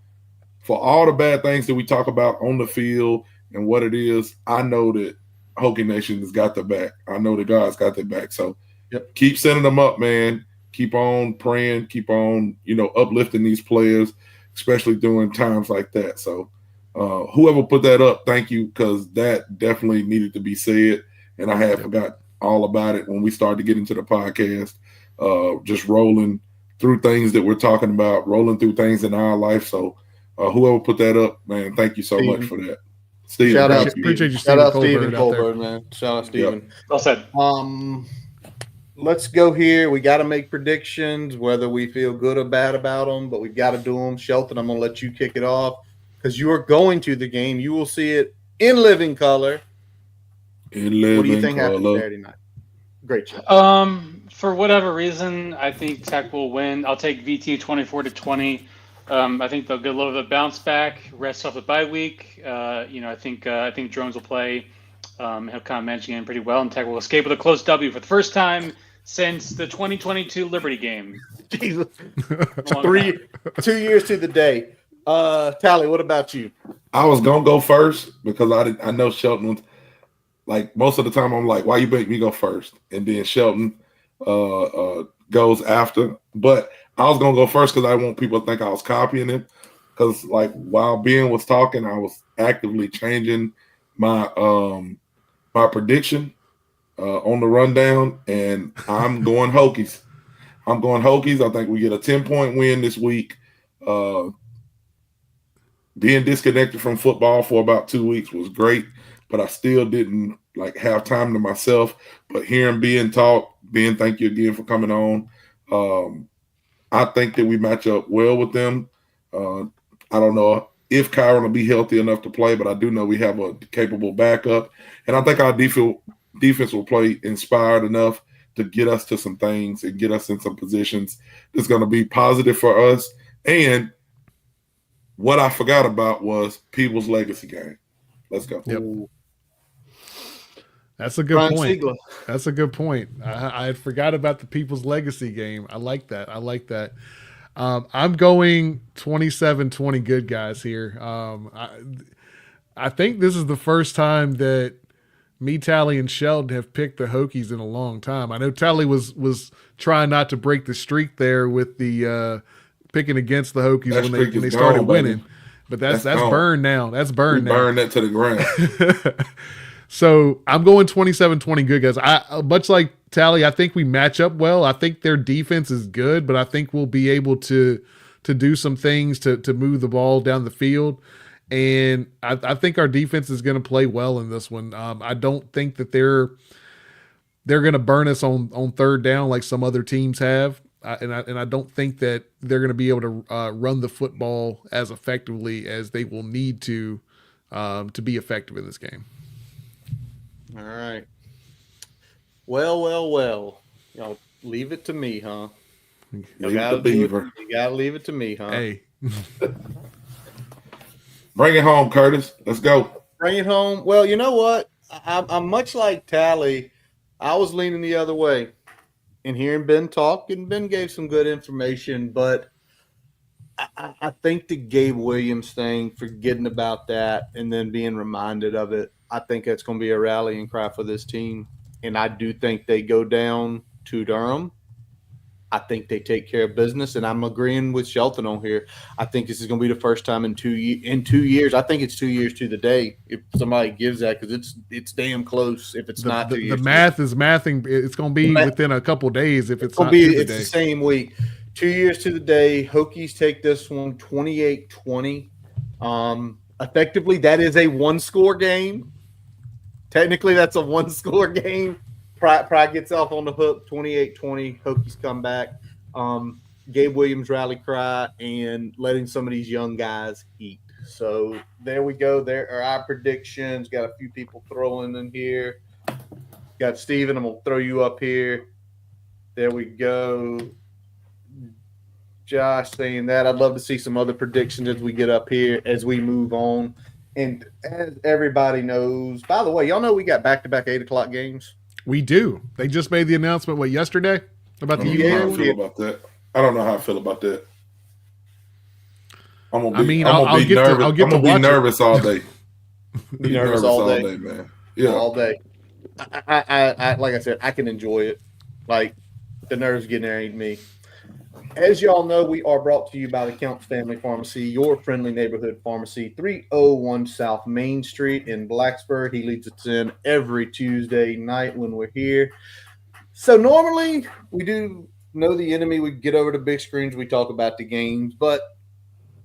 for all the bad things that we talk about on the field and what it is, I know that Hokie Nation has got their back. I know that God's got their back. So Keep sending them up, man. Keep on praying. Keep on, uplifting these players, especially during times like that. So whoever put that up, thank you, because that definitely needed to be said. And I had forgot all about it when we started to get into the podcast, just rolling through things that we're talking about, rolling through things in our life. So whoever put that up, man, thank you so much for that. Steven, shout out, appreciate you, shout out Stephen Colbert, man. Shout out Stephen. Yep. Well said. Let's go here. We got to make predictions, whether we feel good or bad about them, but we've got to do them. Shelton, I'm going to let you kick it off because you are going to the game. You will see it in living color. What do you think happens Saturday night? Great job. For whatever reason, I think Tech will win. I'll take VT 24-20. I think they'll get a little bit of bounce back, rest off the bye week. I think Drones will play. He'll kind of manage the game pretty well, and Tech will escape with a close W for the first time since the 2022 Liberty game. Jesus. 2 years to the day. Tally, what about you? I was going to go first because I know Shelton was, like, most of the time I'm like, why you make me go first? And then Shelton goes after. But I was going to go first because I want people to think I was copying him. Because, like, while Ben was talking, I was actively changing my my prediction on the rundown, and I'm going Hokies. I'm going Hokies. I think we get a 10-point win this week. Being disconnected from football for about 2 weeks was great, but I still didn't have time to myself. But hearing Ben talk, Ben, thank you again for coming on. I think that we match up well with them. I don't know if Kyron will be healthy enough to play, but I do know we have a capable backup. And I think our defense will play inspired enough to get us to some things and get us in some positions that's going to be positive for us. And what I forgot about was People's Legacy game. Let's go. Yep. That's a good point. That's a good point. I forgot about the People's Legacy game. I like that. I'm going 27-20 good guys here. I think this is the first time that me, Tally, and Sheldon have picked the Hokies in a long time. I know Tally was trying not to break the streak there with the picking against the Hokies when they started winning. Baby. But that's burned now. That's burned now. Burn that to the ground. So I'm going 27-20 good guys. Much like Tally, I think we match up well. I think their defense is good, but I think we'll be able to do some things to move the ball down the field. And I think our defense is going to play well in this one. I don't think that they're going to burn us on third down like some other teams have. And I don't think that they're going to be able to run the football as effectively as they will need to be effective in this game. All right. Well. Y'all leave it to me, huh? You gotta leave it to me, huh? Hey. Bring it home, Curtis. Let's go. Bring it home. Well, you know what? I'm much like Tally. I was leaning the other way. And hearing Ben talk, and Ben gave some good information, but I think the Gabe Williams thing, forgetting about that and then being reminded of it, I think that's going to be a rallying cry for this team. And I do think they go down to Durham. I think they take care of business, and I'm agreeing with Shelton on here. I think this is going to be the first time in 2 years. I think it's 2 years to the day if somebody gives that, because it's damn close. If it's not 2 years, the math is mathing. It's going to be within a couple days. If it's not to the day. It's the same week. 2 years to the day. Hokies take this one 28-20. Effectively, that is a one-score game. Technically, that's a one-score game. Pride gets off on the hook, 28-20. Hokies come back. Gabe Williams rally cry and letting some of these young guys eat. So there we go. There are our predictions. Got a few people throwing in here. Got Steven. I'm going to throw you up here. There we go. Josh saying that. I'd love to see some other predictions as we get up here, as we move on. And as everybody knows, by the way, y'all know we got back-to-back 8 o'clock games. We do. They just made the announcement, yesterday? About the I don't feel about that. I don't know how I feel about that. I'll get to be nervous all day. Be nervous all day, man. Yeah, all day. I like I said, I can enjoy it. Like, the nerves getting there ain't me. As y'all know, we are brought to you by the Counts Family Pharmacy, your friendly neighborhood pharmacy, 301 South Main Street in Blacksburg. He leads us in every Tuesday night when we're here. So normally we do know the enemy. We get over to big screens. We talk about the games. But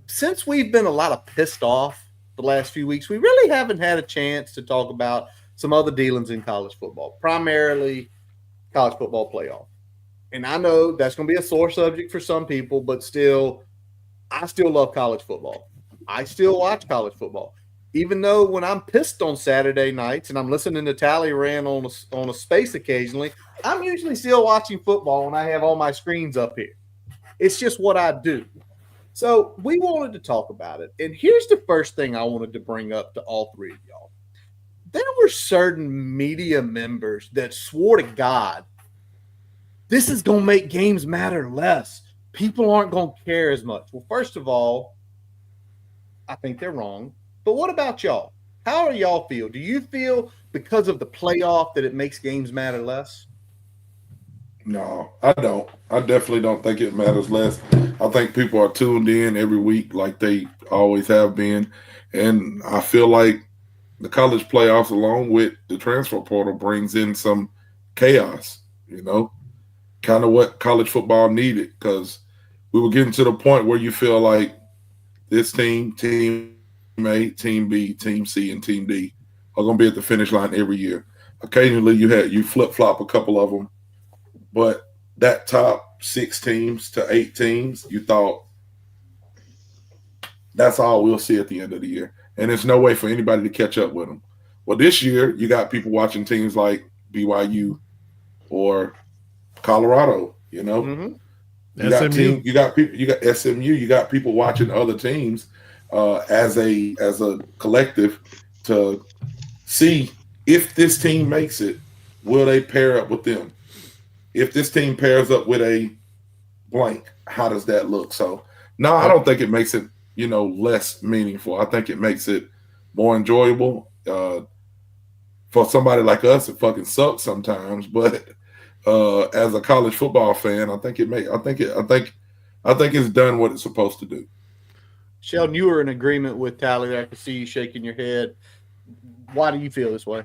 since we've been a lot of pissed off the last few weeks, we really haven't had a chance to talk about some other dealings in college football, primarily college football playoff. And I know that's going to be a sore subject for some people, but still, I still love college football. I still watch college football. Even though when I'm pissed on Saturday nights and I'm listening to Tally Rand on a space occasionally, I'm usually still watching football when I have all my screens up here. It's just what I do. So we wanted to talk about it. And here's the first thing I wanted to bring up to all three of y'all. There were certain media members that swore to God, this is going to make games matter less. People aren't going to care as much. Well, first of all, I think they're wrong. But what about y'all? How do y'all feel? Do you feel because of the playoff that it makes games matter less? No, I don't. I definitely don't think it matters less. I think people are tuned in every week like they always have been. And I feel like the college playoffs, along with the transfer portal, brings in some chaos, kind of what college football needed, because we were getting to the point where you feel like this team A, team B, team C, and team D are going to be at the finish line every year. Occasionally you flip-flop a couple of them, but that top 6 teams to 8 teams, you thought that's all we'll see at the end of the year. And there's no way for anybody to catch up with them. Well, this year you got people watching teams like BYU or Colorado, you know. Mm-hmm. You got SMU, you got people watching other teams as a collective to see if this team makes it, will they pair up with them? If this team pairs up with a blank, how does that look? So no, I don't think it makes it, less meaningful. I think it makes it more enjoyable. For somebody like us, it fucking sucks sometimes, but as a college football fan, I think it's done what it's supposed to do. Sheldon, you were in agreement with Tally. I could see you shaking your head. Why do you feel this way?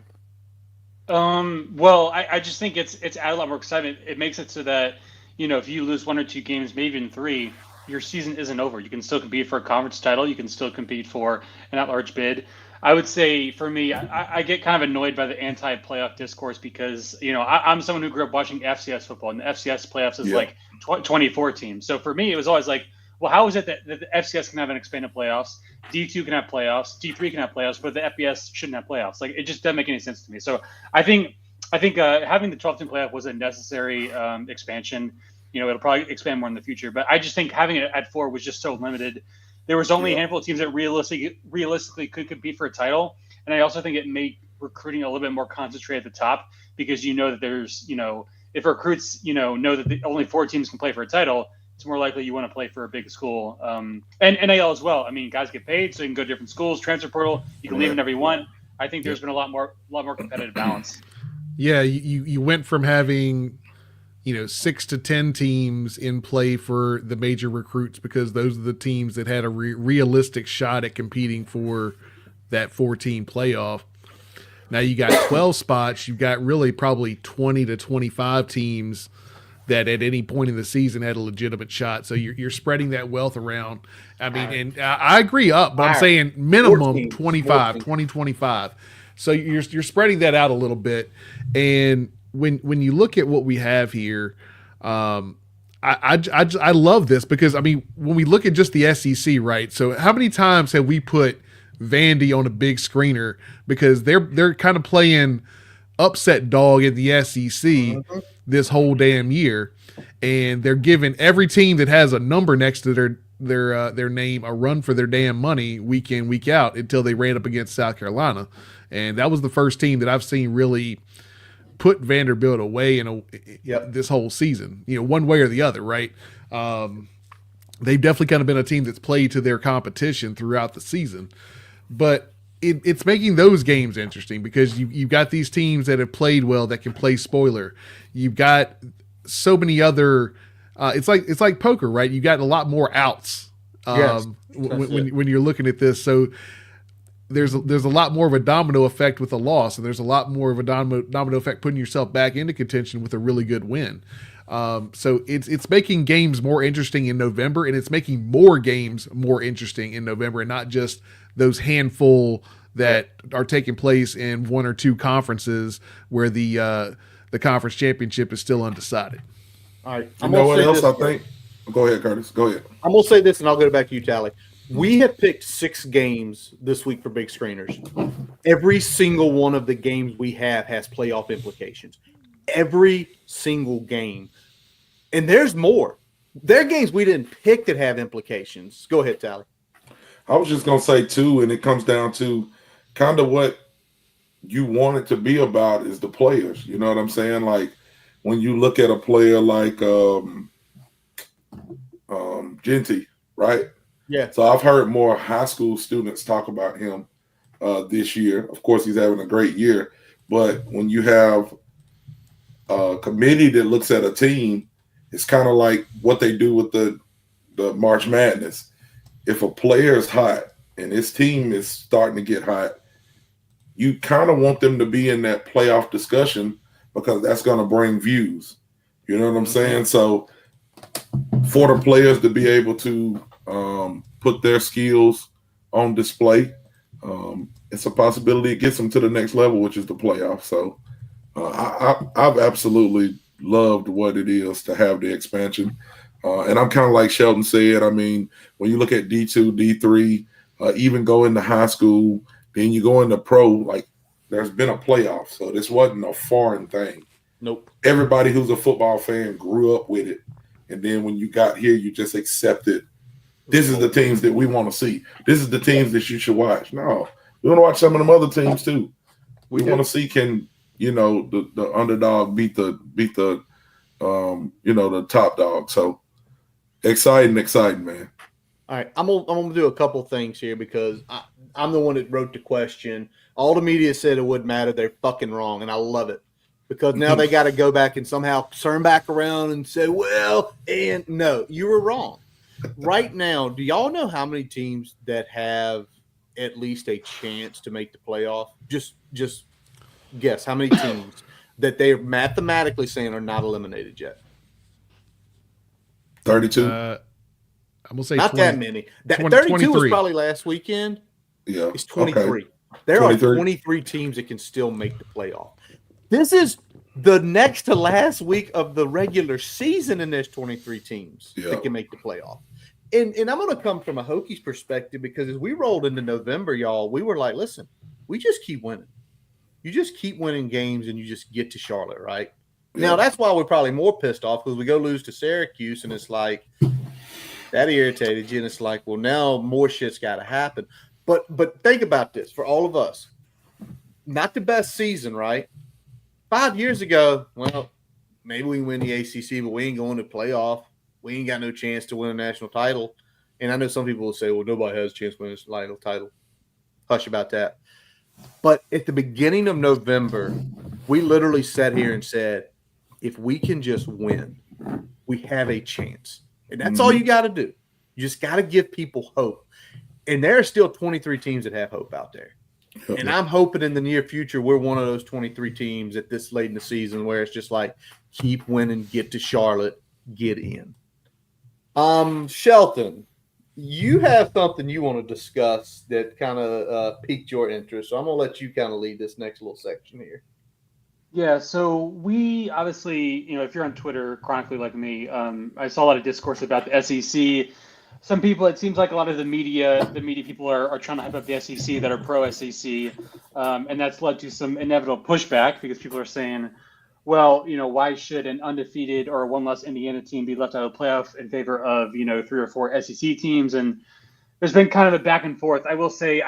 Well, I just think it's added a lot more excitement. It makes it so that, if you lose 1 or 2 games, maybe even 3, your season isn't over. You can still compete for a conference title. You can still compete for an at-large bid. I would say for me, I get kind of annoyed by the anti-playoff discourse because, I'm someone who grew up watching FCS football, and the FCS playoffs is like 24 teams. So for me, it was always like, well, how is it that the FCS can have an expanded playoffs, D2 can have playoffs, D3 can have playoffs, but the FBS shouldn't have playoffs? Like, it just doesn't make any sense to me. So I think having the 12-team playoff was a necessary expansion. It'll probably expand more in the future, but I just think having it at 4 was just so limited. There was only a handful of teams that realistically could compete for a title, and I also think it made recruiting a little bit more concentrated at the top because that there's if recruits know that only 4 teams can play for a title, it's more likely you want to play for a big school. And NIL as well. I mean, guys get paid, so you can go to different schools. Transfer portal, you can leave whenever you want. I think there's been a lot more competitive balance. Yeah, you went from having 6 to 10 teams in play for the major recruits because those are the teams that had a realistic shot at competing for that 14 playoff. Now you got 12 spots. You've got really probably 20 to 25 teams that at any point in the season had a legitimate shot. So you're spreading that wealth around. I mean, and I agree up, but I'm saying minimum 25, 20, 25. So you're spreading that out a little bit. And when you look at what we have here, I love this because, I mean, when we look at just the SEC, right? So how many times have we put Vandy on a big screener because they're kind of playing upset dog in the SEC this whole damn year, and they're giving every team that has a number next to their name a run for their damn money week in, week out until they ran up against South Carolina. And that was the first team that I've seen really put Vanderbilt away this whole season, one way or the other, right? They've definitely kind of been a team that's played to their competition throughout the season. But it's making those games interesting because you've got these teams that have played well that can play spoiler. You've got so many other it's like poker, right? You got a lot more outs when you're looking at this. So there's a lot more of a domino effect with a loss, and there's a lot more of a domino effect putting yourself back into contention with a really good win. So it's making games more interesting in November, and it's making more games more interesting in November, and not just those handful that are taking place in 1 or 2 conferences where the conference championship is still undecided. All right. You know what else I think? Go ahead, Curtis. Go ahead. I'm going to say this, and I'll go back to you, Tally. We have picked 6 games this week for big screeners. Every single one of the games we have has playoff implications. Every single game. And there's more. There are games we didn't pick that have implications. Go ahead, Tally. I was just going to say, too, and it comes down to kind of what you want it to be about is the players. You know what I'm saying? Like, when you look at a player like Genty, right? Yeah. So I've heard more high school students talk about him this year. Of course, he's having a great year. But when you have a committee that looks at a team, it's kind of like what they do with the March Madness. If a player is hot and his team is starting to get hot, you kind of want them to be in that playoff discussion because that's going to bring views. You know what I'm saying? So for the players to be able to put their skills on display, it's a possibility it gets them to the next level, which is the playoffs. So I've absolutely loved what it is to have the expansion. And I'm kind of like Shelton said. I mean, when you look at D2, D3, even go into high school, then you go into pro, like there's been a playoff. So this wasn't a foreign thing. Nope. Everybody who's a football fan grew up with it. And then when you got here, you just accepted this is the teams that we want to see. This is the teams that you should watch. No, we want to watch some of them other teams too. We want to see can the underdog beat the the top dog. So exciting, man. All right, I'm gonna do a couple things here because I'm the one that wrote the question. All the media said it wouldn't matter. They're fucking wrong, and I love it because now they got to go back and somehow turn back around and say, well, and no, you were wrong. Right now, do y'all know how many teams that have at least a chance to make the playoff? Just guess how many teams that they're mathematically saying are not eliminated yet. 32. I'm gonna say not 20, that many. 32 23. was probably last weekend. Yeah, it's 23. Okay. There 23. are 23 teams that can still make the playoff. This is the next to last week of the regular season, and there's 23 teams that can make the playoff. And I'm going to come from a Hokies perspective because as we rolled into November, y'all, we were like, listen, we just keep winning. You just keep winning games and you just get to Charlotte, right? Yeah. Now, that's why we're probably more pissed off because we go lose to Syracuse and it's like, that irritated you. And it's like, well, now more shit's got to happen. But think about this for all of us. Not the best season, right? 5 years ago, well, maybe we can win the ACC, but we ain't going to playoff. We ain't got no chance to win a national title. And I know some people will say, well, nobody has a chance to win a national title. Hush about that. But at the beginning of November, we literally sat here and said, if we can just win, we have a chance. And that's all you got to do. You just got to give people hope. And there are still 23 teams that have hope out there. And I'm hoping in the near future we're one of those 23 teams at this late in the season where it's just like keep winning, get to Charlotte, get in. Shelton, you have something you want to discuss that kind of piqued your interest. So I'm going to let you kind of lead this next little section here. Yeah, so we obviously, if you're on Twitter chronically like me, I saw a lot of discourse about the SEC. Some people, it seems like a lot of the media people are trying to hype up the SEC that are pro SEC, and that's led to some inevitable pushback because people are saying, well, why should an undefeated or one less Indiana team be left out of the playoff in favor of, 3 or 4 SEC teams? And there's been kind of a back and forth. I will say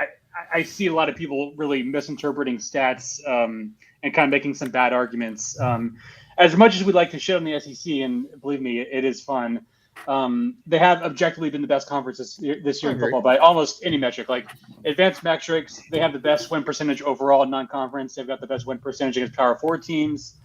I see a lot of people really misinterpreting stats and kind of making some bad arguments. As much as we'd like to shit on the SEC, and believe me, it is fun, they have objectively been the best conference this year in football by almost any metric. Like advanced metrics, they have the best win percentage overall in non-conference. They've got the best win percentage against Power 4 teams.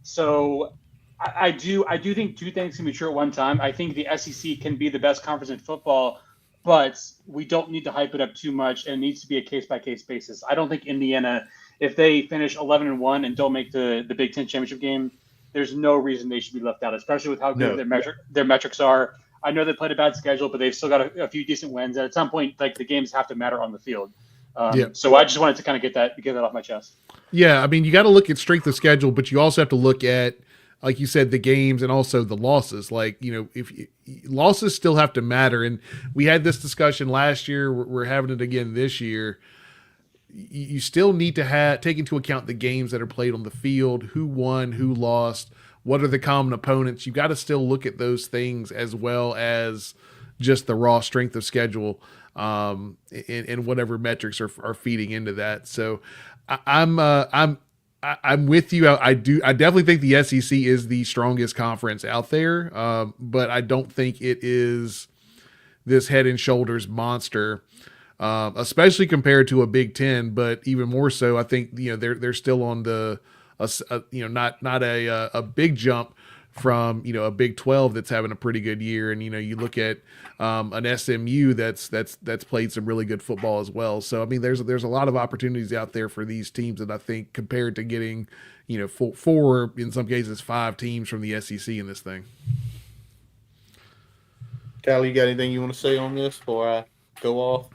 So I do think two things can be true at one time. I think the SEC can be the best conference in football, but we don't need to hype it up too much, and it needs to be a case-by-case basis. I don't think Indiana, if they finish 11-1 and don't make the Big Ten championship game, there's no reason they should be left out, especially with how good their metrics are. I know they played a bad schedule, but they've still got a few decent wins. And at some point, like the games have to matter on the field. So I just wanted to kind of get that off my chest. Yeah, I mean, you got to look at strength of schedule, but you also have to look at, like you said, the games and also the losses. Like, if losses still have to matter. And we had this discussion last year. We're having it again this year. You still need to take into account the games that are played on the field, who won, who lost, what are the common opponents. You got to still look at those things as well as just the raw strength of schedule and whatever metrics are feeding into that. So I'm with you. I definitely think the SEC is the strongest conference out there, but I don't think it is this head and shoulders monster. Especially compared to a Big Ten, but even more so, I think they're still on the not a big jump from, a Big 12 that's having a pretty good year. And, you look at an SMU that's played some really good football as well. So, I mean, there's a lot of opportunities out there for these teams. And I think compared to getting, four, in some cases, 5 teams from the SEC in this thing. Callie, you got anything you want to say on this before I go off?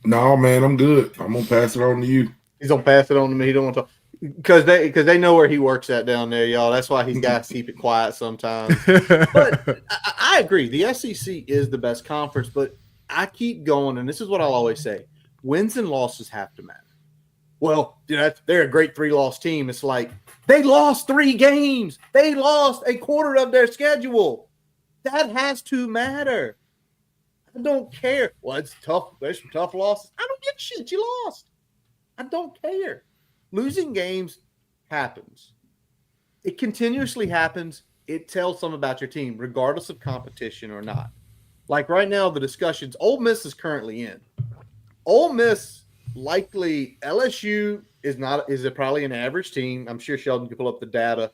No, man, I'm good. I'm going to pass it on to you. He's going to pass it on to me. He don't want to talk. Because they know where he works at down there, y'all. That's why he's got to keep it quiet sometimes. But I agree. The SEC is the best conference, but I keep going, and this is what I'll always say. Wins and losses have to matter. Well, they're a great 3-loss team. It's like they lost 3 games. They lost a quarter of their schedule. That has to matter. I don't care. Well, it's tough. There's some tough losses. I don't give a shit. You lost. I don't care. Losing games happens. It continuously happens. It tells something about your team, regardless of competition or not. Like right now, the discussions, Ole Miss is currently in. Ole Miss, likely, LSU is probably an average team. I'm sure Sheldon can pull up the data.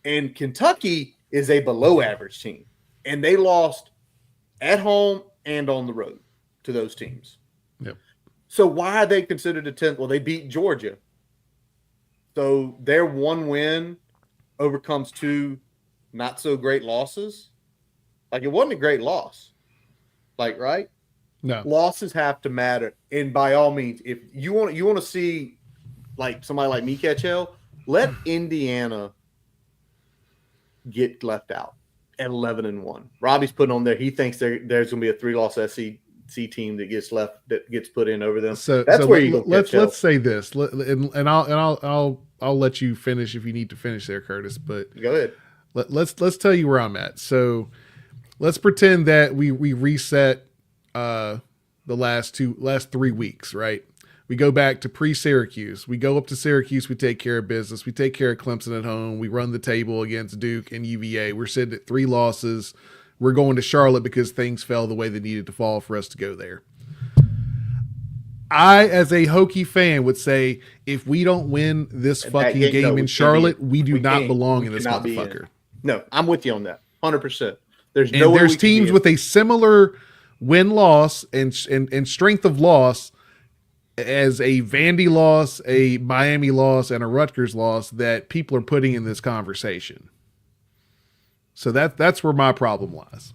And Kentucky is a below average team. And they lost at home and on the road to those teams. Yep. So why are they considered a 10th? Well, they beat Georgia. So their 1 win overcomes 2 not so great losses. Like, it wasn't a great loss. Like, right? No. Losses have to matter. And by all means, if you want to see like somebody like me catch hell, let Indiana get left out at 11-1. Robbie's putting on there. He thinks there's going to be a 3-loss SEC team that gets put in over them. So that's where you go. Let's say this, and I'll let you finish if you need to finish there, Curtis. But go ahead. Let's tell you where I'm at. So let's pretend that we reset the last 3 weeks, right? We go back to pre-Syracuse. We go up to Syracuse. We take care of business. We take care of Clemson at home. We run the table against Duke and UVA. We're sitting at 3 losses. We're going to Charlotte because things fell the way they needed to fall for us to go there. I, as a Hokie fan, would say if we don't win this fucking game in Charlotte, we do not belong in this motherfucker. No, I'm with you on that. 100%. There's teams with a similar win-loss and strength of loss as a Vandy loss, a Miami loss, and a Rutgers loss that people are putting in this conversation. So that's where my problem lies.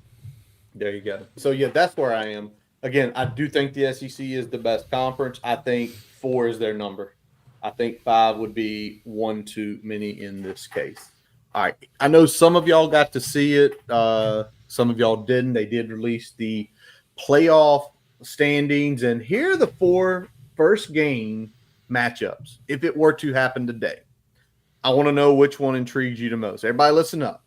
There you go. So, yeah, that's where I am. Again, I do think the SEC is the best conference. I think 4 is their number. I think 5 would be one too many in this case. All right. I know some of y'all got to see it. Some of y'all didn't. They did release the playoff standings. And here are the 4 first game matchups if it were to happen today. I want to know which one intrigues you the most. Everybody listen up.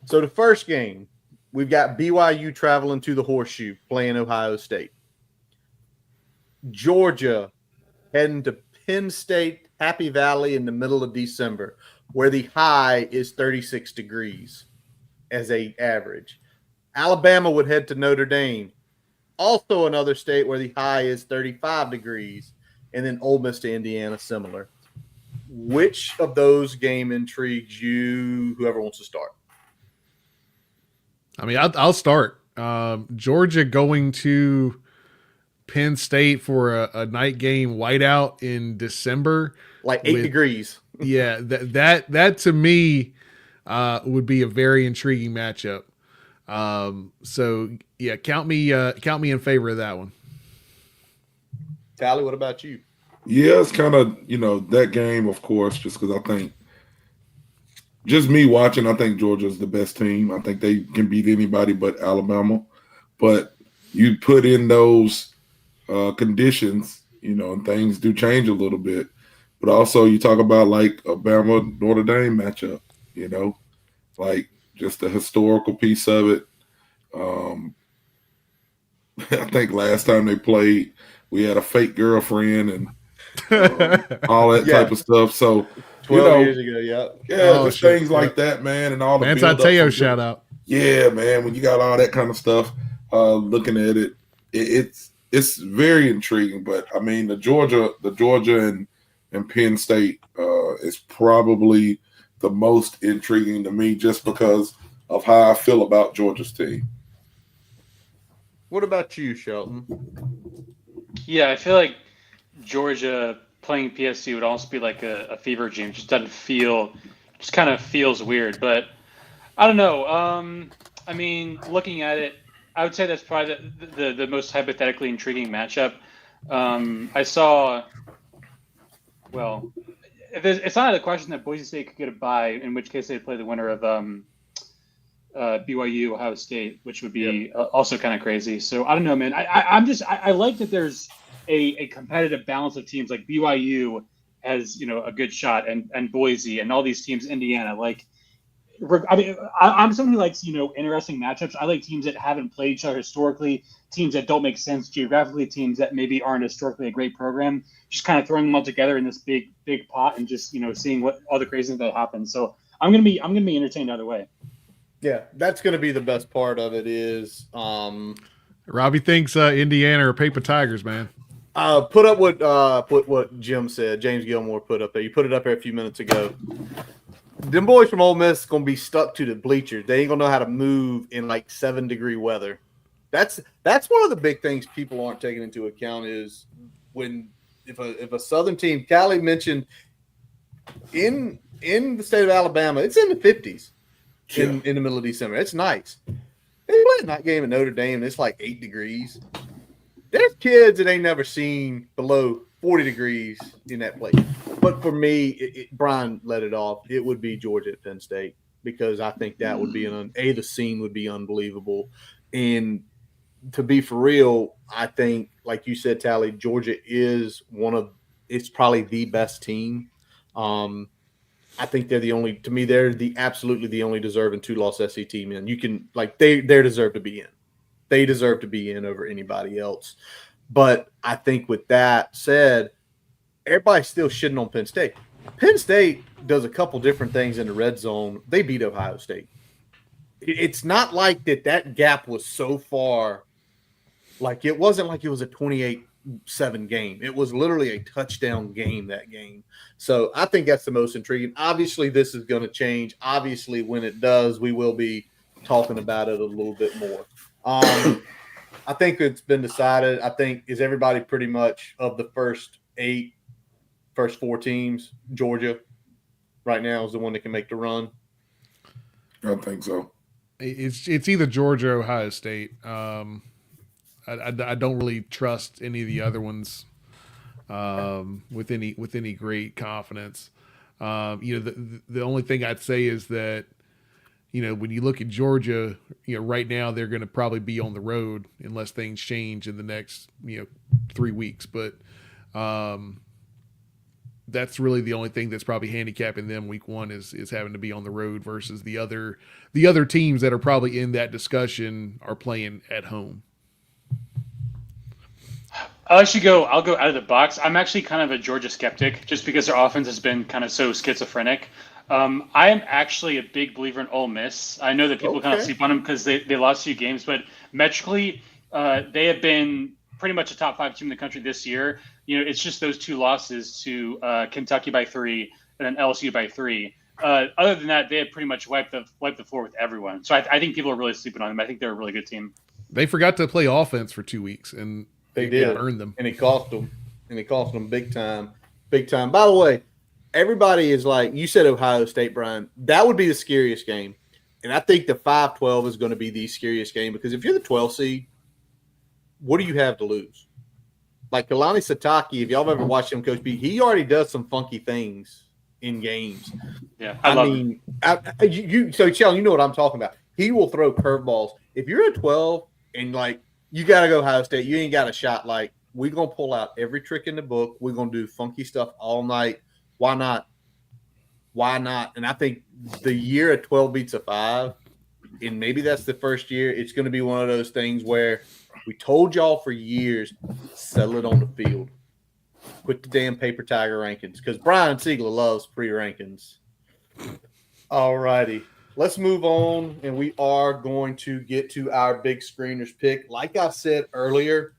So the first game, we've got BYU traveling to the Horseshoe playing Ohio State. Georgia heading to Penn State, Happy Valley in the middle of December, where the high is 36 degrees as a average. Alabama would head to Notre Dame, also another state where the high is 35 degrees, and then Ole Miss to Indiana, similar. Which of those game intrigues you? Whoever wants to start. I mean, I'll start. Georgia going to Penn State for a night game whiteout in December, like 8 degrees. Yeah, that to me would be a very intriguing matchup. So yeah, count me in favor of that one. Tally, what about you? Yeah, it's kind of that game, of course, just because I think. Just me watching, I think Georgia's the best team. I think they can beat anybody but Alabama. But you put in those conditions, and things do change a little bit. But also you talk about like a Bama-Notre Dame matchup, like just the historical piece of it. I think last time they played, we had a fake girlfriend and all that type of stuff. So 12 years ago, just things like that, man, and all the Teo shout out. Yeah, man, when you got all that kind of stuff, looking at it, it's very intriguing. But I mean, the Georgia and Penn State is probably the most intriguing to me, just because of how I feel about Georgia's team. What about you, Shelton? Yeah, I feel like Georgia playing PSG would almost be like a fever dream. Just doesn't feel, just kind of feels weird. But I don't know. I mean, looking at it, I would say that's probably the most hypothetically intriguing matchup. I saw, well, it's not a question that Boise State could get a bye, in which case they'd play the winner of BYU Ohio State, which would be also kind of crazy. So I don't know, man. I like that there's a competitive balance of teams. Like BYU has a good shot, and Boise and all these teams, Indiana. Like, I mean, I'm someone who likes interesting matchups. I like teams that haven't played each other historically, teams that don't make sense geographically, teams that maybe aren't historically a great program. Just kind of throwing them all together in this big pot and just seeing what all the craziness that happens. So I'm gonna be entertained either way. Yeah, that's going to be the best part of it is Robbie thinks Indiana are paper tigers, man. Put up what Jim said. James Gilmore put up there. You put it up there a few minutes ago. Them boys from Ole Miss going to be stuck to the bleachers. They ain't going to know how to move in like 7-degree weather. That's one of the big things people aren't taking into account is if a Southern team, Callie mentioned in the state of Alabama, it's in the 50s. In the middle of December. It's nice. They play a night game at Notre Dame, and it's like 8 degrees. There's kids that ain't never seen below 40 degrees in that place. But for me, Brian let it off. It would be Georgia at Penn State because I think that would be the scene would be unbelievable. And to be for real, I think, like you said, Tally, Georgia is it's probably the best team. I think they're absolutely the only deserving 2-loss SEC team in. You can they deserve to be in. They deserve to be in over anybody else. But I think with that said, everybody's still shitting on Penn State. Penn State does a couple different things in the red zone. They beat Ohio State. It's not like that gap was so far. Like it wasn't like it was a 28-7 game. It was literally a touchdown game that game. So I think that's the most intriguing. Obviously, this is going to change. Obviously, when it does, we will be talking about it a little bit more. I think it's been decided. I think is everybody pretty much of the first 4 teams, Georgia right now is the one that can make the run. I think so. It's either Georgia or Ohio State. I don't really trust any of the other ones with any great confidence. The only thing I'd say is that when you look at Georgia, right now they're going to probably be on the road unless things change in the next 3 weeks. But that's really the only thing that's probably handicapping them week 1 is having to be on the road versus the other teams that are probably in that discussion are playing at home. I'll go out of the box. I'm actually kind of a Georgia skeptic just because their offense has been kind of so schizophrenic. I am actually a big believer in Ole Miss. I know that people kind of sleep on them because they lost a few games, but metrically, they have been pretty much a top 5 team in the country this year. It's just those 2 losses to Kentucky by 3 and then LSU by 3. Other than that, they have pretty much wiped the floor with everyone. So I think people are really sleeping on them. I think they're a really good team. They forgot to play offense for 2 weeks, and they did earn them, and it cost them. Big time. By the way, everybody is like you said, Ohio State, Brian. That would be the scariest game, and I think the 5-12 is going to be the scariest game because if you're the 12 seed, what do you have to lose? Like Kalani Sitake, if y'all have ever watched him coach, he already does some funky things in games. Yeah, I mean, so Chell, you know what I'm talking about. He will throw curveballs. If you're a 12 and you got to go Ohio State, you ain't got a shot. Like we're gonna pull out every trick in the book. We're gonna do funky stuff all night. Why not? And I think the year a 12 beats a 5, and maybe that's the first year. It's going to be one of those things where we told y'all for years, settle it on the field. Quit the damn paper tiger rankings because Brian Siegler loves pre-rankings. All righty. Let's move on, and we are going to get to our big screeners pick. Like I said earlier,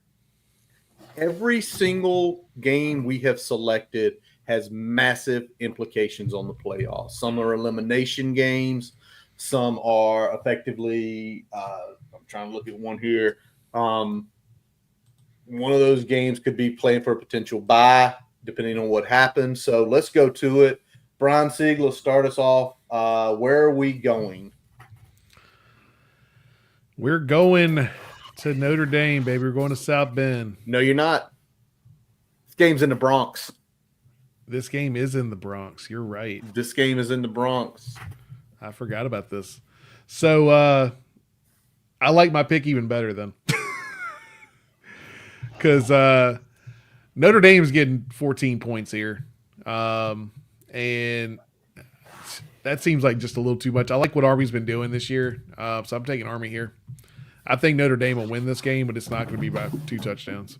every single game we have selected has massive implications on the playoffs. Some are elimination games. Some are effectively. I'm trying to look at one here. One of those games could be playing for a potential bye, depending on what happens. So let's go to it. Brian Siegel, start us off. Where are we going? We're going to Notre Dame, baby. We're going to South Bend. No, you're not. This game's in the Bronx. This game is in the Bronx. You're right. This game is in the Bronx. I forgot about this. So I like my pick even better then. Because Notre Dame's getting 14 points here. And that seems like just a little too much. I like what Army's been doing this year. So I'm taking Army here. I think Notre Dame will win this game, but it's not going to be by 2 touchdowns.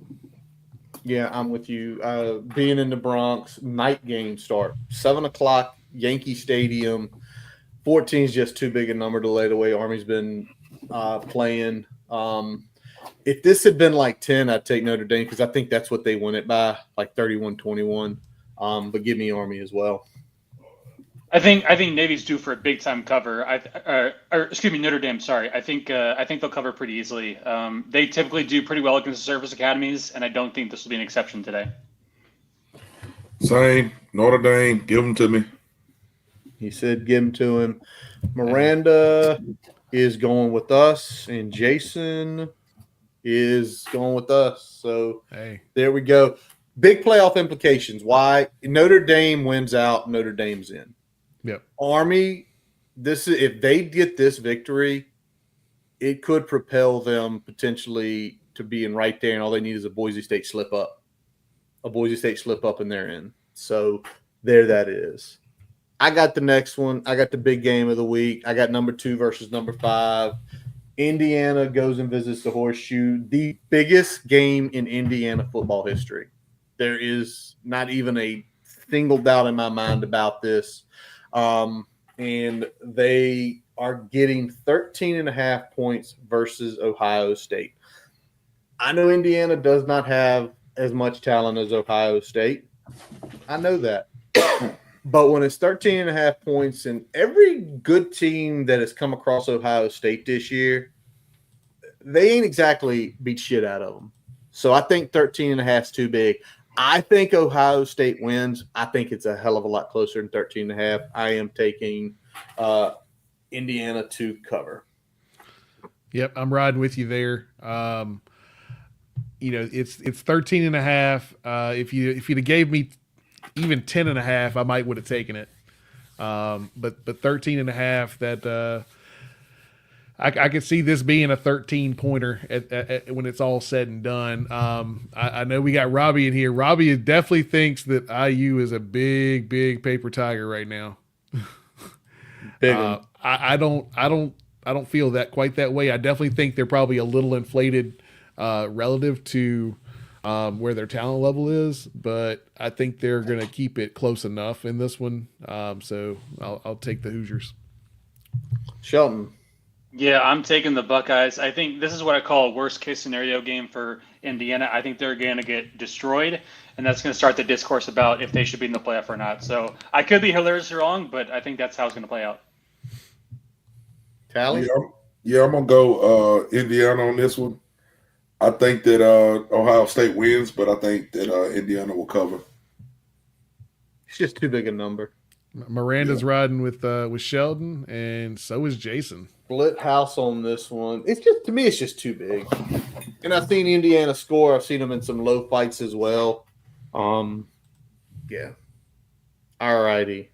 Yeah, I'm with you. Being in the Bronx, night game start. 7 o'clock, Yankee Stadium. 14 is just too big a number to lay the way Army's been playing. If this had been like 10, I'd take Notre Dame because I think that's what they win it by, like 31-21. But give me Army as well. I think Navy's due for a big time cover. Notre Dame. Sorry, I think they'll cover pretty easily. They typically do pretty well against the service academies, and I don't think this will be an exception today. Same. Notre Dame, give them to me. He said give them to him. Miranda is going with us, and Jason is going with us. So There we go. Big playoff implications. Why? Notre Dame wins out, Notre Dame's in. Yep. Army, if they get this victory, it could propel them potentially to being right there, and all they need is a Boise State slip up. And they're in. So there that is. I got the next one. I got the big game of the week. I got number 2 versus number 5. Indiana goes and visits the Horseshoe, the biggest game in Indiana football history. There is not even a single doubt in my mind about this. And they are getting 13.5 points versus Ohio State. I know Indiana does not have as much talent as Ohio State. I know that. But when it's 13.5 points, and every good team that has come across Ohio State this year, they ain't exactly beat shit out of them. So I think 13.5 is too big. I think Ohio State wins. I think it's a hell of a lot closer than 13.5. I am taking Indiana to cover. Yep, I'm riding with you there. It's 13.5. If you'd have gave me even 10.5, I might would have taken it. But 13.5, that I could see this being a 13-pointer at when it's all said and done. I know we got Robbie in here. Robbie definitely thinks that IU is a big paper tiger right now. Big I don't feel that quite that way. I definitely think they're probably a little inflated relative to where their talent level is, but I think they're going to keep it close enough in this one. So I'll take the Hoosiers. Shelton. Yeah, I'm taking the Buckeyes. I think this is what I call a worst-case scenario game for Indiana. I think they're going to get destroyed, and that's going to start the discourse about if they should be in the playoff or not. So I could be hilariously wrong, but I think that's how it's going to play out. Tally? Yeah, I'm going to go Indiana on this one. I think that Ohio State wins, but I think that Indiana will cover. It's just too big a number. Miranda's riding with Sheldon, and so is Jason. Split house on this one. It's just, to me, it's just too big. And I've seen Indiana score. I've seen them in some low fights as well. Yeah. All righty.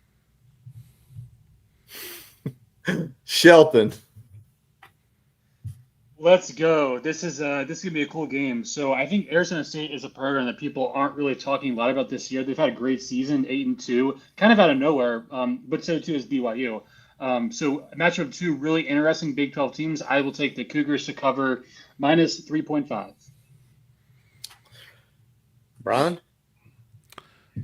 Shelton. Let's go. This is gonna be a cool game. So I think Arizona State is a program that people aren't really talking a lot about this year. They've had a great season, 8-2, kind of out of nowhere. But so too is BYU. So a matchup of 2 really interesting Big 12 teams. I will take the Cougars to cover minus 3.5. Brian?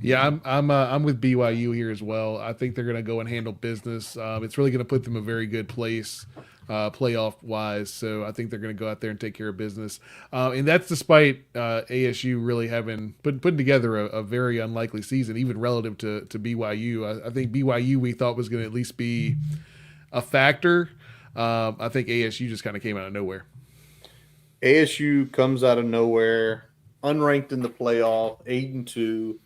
Yeah, I'm with BYU here as well. I think they're going to go and handle business. It's really going to put them in a very good place, playoff wise. So I think they're going to go out there and take care of business. And that's despite ASU really having putting together a very unlikely season, even relative to BYU. I think BYU we thought was going to at least be a factor. I think ASU just kind of came out of nowhere. ASU comes out of nowhere, unranked in the playoff, 8-2.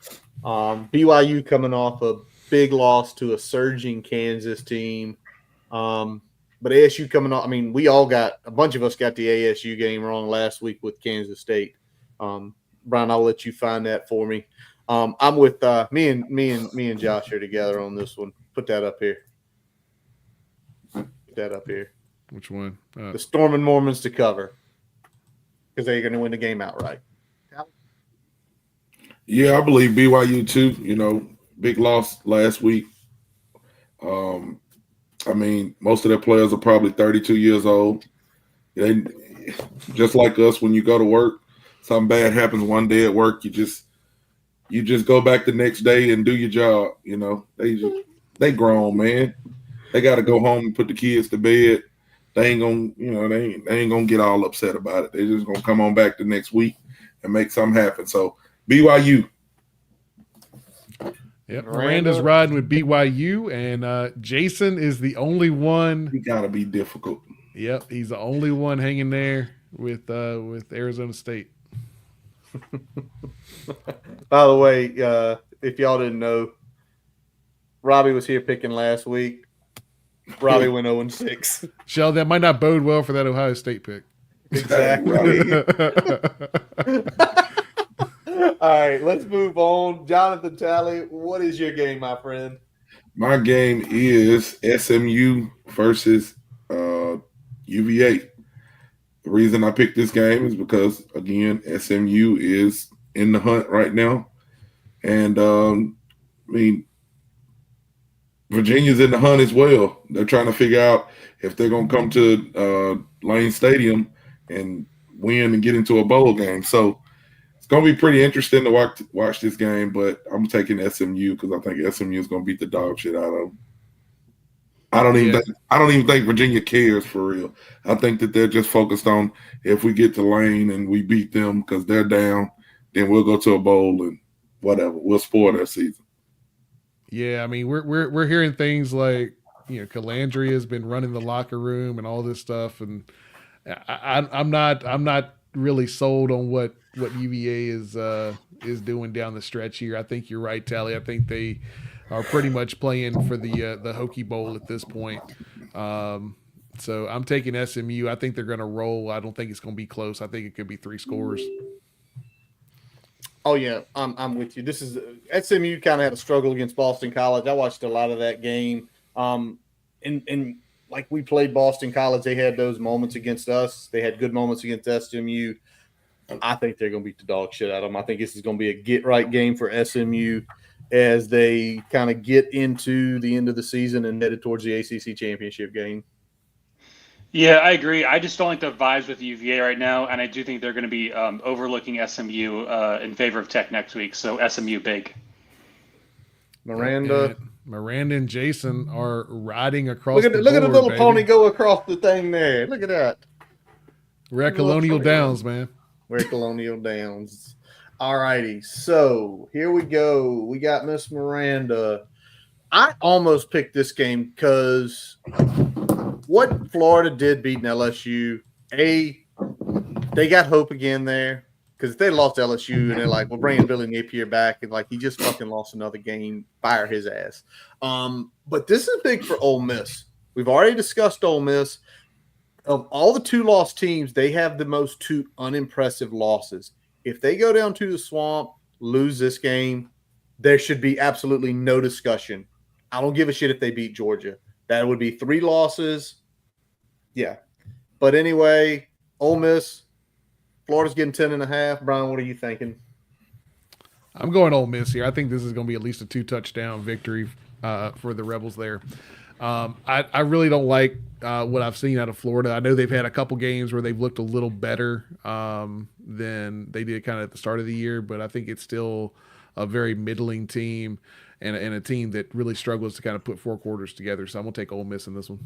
BYU coming off a big loss to a surging Kansas team. But ASU coming off, I mean, a bunch of us got the ASU game wrong last week with Kansas State. Brian, I'll let you find that for me. I'm with me and Josh are together on this one. Put that up here. Which one? The Storm and Mormons to cover, because they're going to win the game outright. Yeah, I believe BYU too. Big loss last week. I mean, most of their players are probably 32 years old. They just like us. When you go to work, something bad happens one day at work, you just go back the next day and do your job. They grown, man. They got to go home and put the kids to bed. They ain't gonna, they ain't gonna get all upset about it. They just gonna come on back the next week and make something happen. So BYU. Yep, Miranda's riding with BYU, and Jason is the only one. He gotta be difficult. Yep, he's the only one hanging there with Arizona State. By the way, if y'all didn't know, Robbie was here picking last week. Robbie went 0-6. Shell, that might not bode well for that Ohio State pick. Exactly. All right, let's move on. Jonathan Talley, what is your game, my friend? My game is SMU versus UVA. The reason I picked this game is because, again, SMU is in the hunt right now. And, Virginia's in the hunt as well. They're trying to figure out if they're going to come to Lane Stadium and win and get into a bowl game. So it's going to be pretty interesting to watch this game, but I'm taking SMU because I think SMU is going to beat the dog shit out of them. I don't even think Virginia cares for real. I think that they're just focused on if we get to Lane and we beat them because they're down, then we'll go to a bowl and whatever. We'll spoil their season. Yeah, I mean, we're hearing things like, Calandria has been running the locker room and all this stuff, and I'm not really sold on what UVA is doing down the stretch here. I think you're right, Tally. I think they are pretty much playing for the Hokie Bowl at this point. So I'm taking SMU. I think they're going to roll. I don't think it's going to be close. I think it could be 3 scores. Oh yeah, I'm with you. This is SMU kind of had a struggle against Boston College. I watched a lot of that game. And like we played Boston College, they had those moments against us. They had good moments against SMU. I think they're going to beat the dog shit out of them. I think this is going to be a get-right game for SMU as they kind of get into the end of the season and headed towards the ACC championship game. Yeah, I agree. I just don't like the vibes with UVA right now, and I do think they're going to be overlooking SMU in favor of Tech next week. So SMU big. Miranda and Jason are riding across. Look at the little pony go across the thing there. Look at that. We're at Colonial Downs, man. We're at Colonial Downs. All righty. So here we go. We got Miss Miranda. I almost picked this game because what Florida did beating LSU, they got hope again there. Because if they lost LSU and they're like, we're bringing Billy Napier back, and like he just fucking lost another game, fire his ass. But this is big for Ole Miss. We've already discussed Ole Miss. Of all the 2-loss teams, they have the most 2 unimpressive losses. If they go down to the Swamp, lose this game, there should be absolutely no discussion. I don't give a shit if they beat Georgia. That would be 3 losses. Yeah. But anyway, Ole Miss, Florida's getting 10.5. Brian, what are you thinking? I'm going Ole Miss here. I think this is going to be at least a 2-touchdown victory for the Rebels there. I really don't like what I've seen out of Florida. I know they've had a couple games where they've looked a little better than they did kind of at the start of the year, but I think it's still a very middling team and a team that really struggles to kind of put 4 quarters together. So I'm going to take Ole Miss in this one.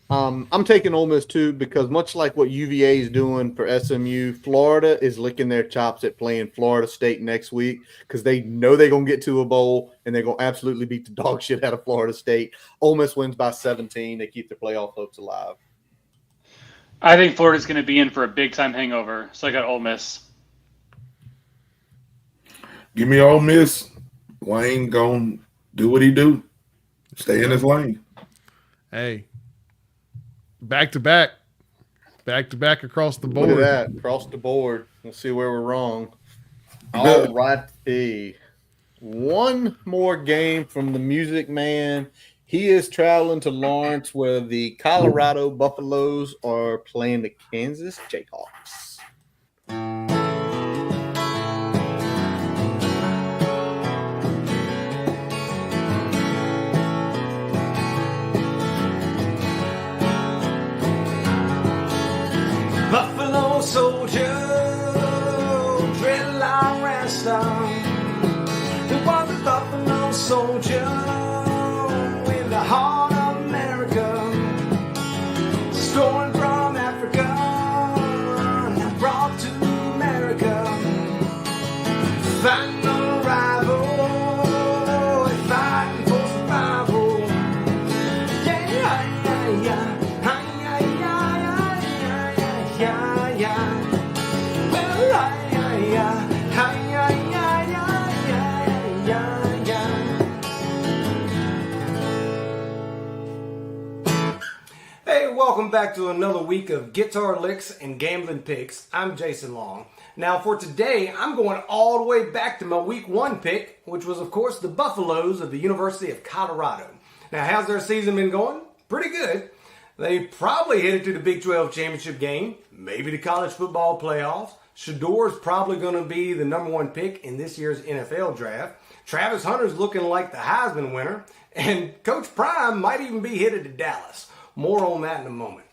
I'm taking Ole Miss too because much like what UVA is doing for SMU, Florida is licking their chops at playing Florida State next week because they know they're going to get to a bowl and they're going to absolutely beat the dog shit out of Florida State. Ole Miss wins by 17. They keep their playoff hopes alive. I think Florida's going to be in for a big-time hangover, so I got Ole Miss. Give me Ole Miss. Wayne going to do what he do. Stay in his lane. Hey. Back to back across the board. Look at that, across the board. We'll see where we're wrong. All righty. One more game from the Music Man. He is traveling to Lawrence where the Colorado Buffaloes are playing the Kansas Jayhawks. Buffalo soldier, dreadlock wrestler. It was a buffalo soldier in the heart of America, stolen from Africa, brought to America, fighting a rival, fighting for survival. Yeah, yeah, yeah. Hey, welcome back to another week of Guitar Licks and Gambling Picks. I'm Jason Long. Now for today, I'm going all the way back to my week 1 pick, which was of course the Buffaloes of the University of Colorado. Now how's their season been going? Pretty good. They probably headed to the Big 12 championship game, maybe the college football playoffs. Shador's probably going to be the number 1 pick in this year's NFL draft. Travis Hunter's looking like the Heisman winner, and Coach Prime might even be headed to Dallas. More on that in a moment.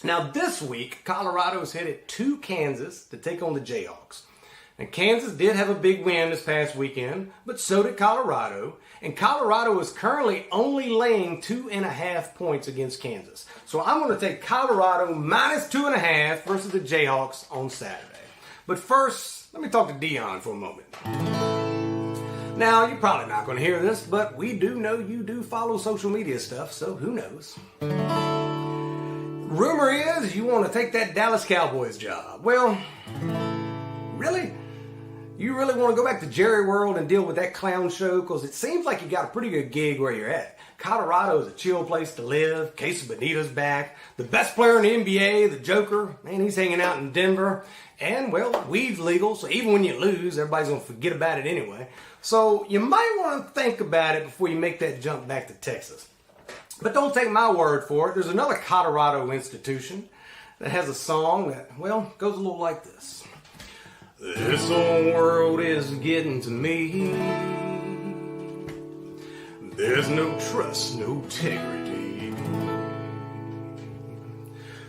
Now this week, Colorado's headed to Kansas to take on the Jayhawks. Now Kansas did have a big win this past weekend, but so did Colorado. And Colorado is currently only laying 2.5 points against Kansas. So I'm going to take Colorado minus 2.5 versus the Jayhawks on Saturday. But first, let me talk to Dion for a moment. Now, you're probably not going to hear this, but we do know you do follow social media stuff, so who knows? Rumor is you want to take that Dallas Cowboys job. Well, really? You really want to go back to Jerry World and deal with that clown show? Because it seems like you got a pretty good gig where you're at. Colorado is a chill place to live. Casey Benito's back. The best player in the NBA, the Joker, man, he's hanging out in Denver. And, well, weed's legal, so even when you lose, everybody's going to forget about it anyway. So you might want to think about it before you make that jump back to Texas. But don't take my word for it. There's another Colorado institution that has a song that, well, goes a little like this. This old world is getting to me. There's no trust, no integrity.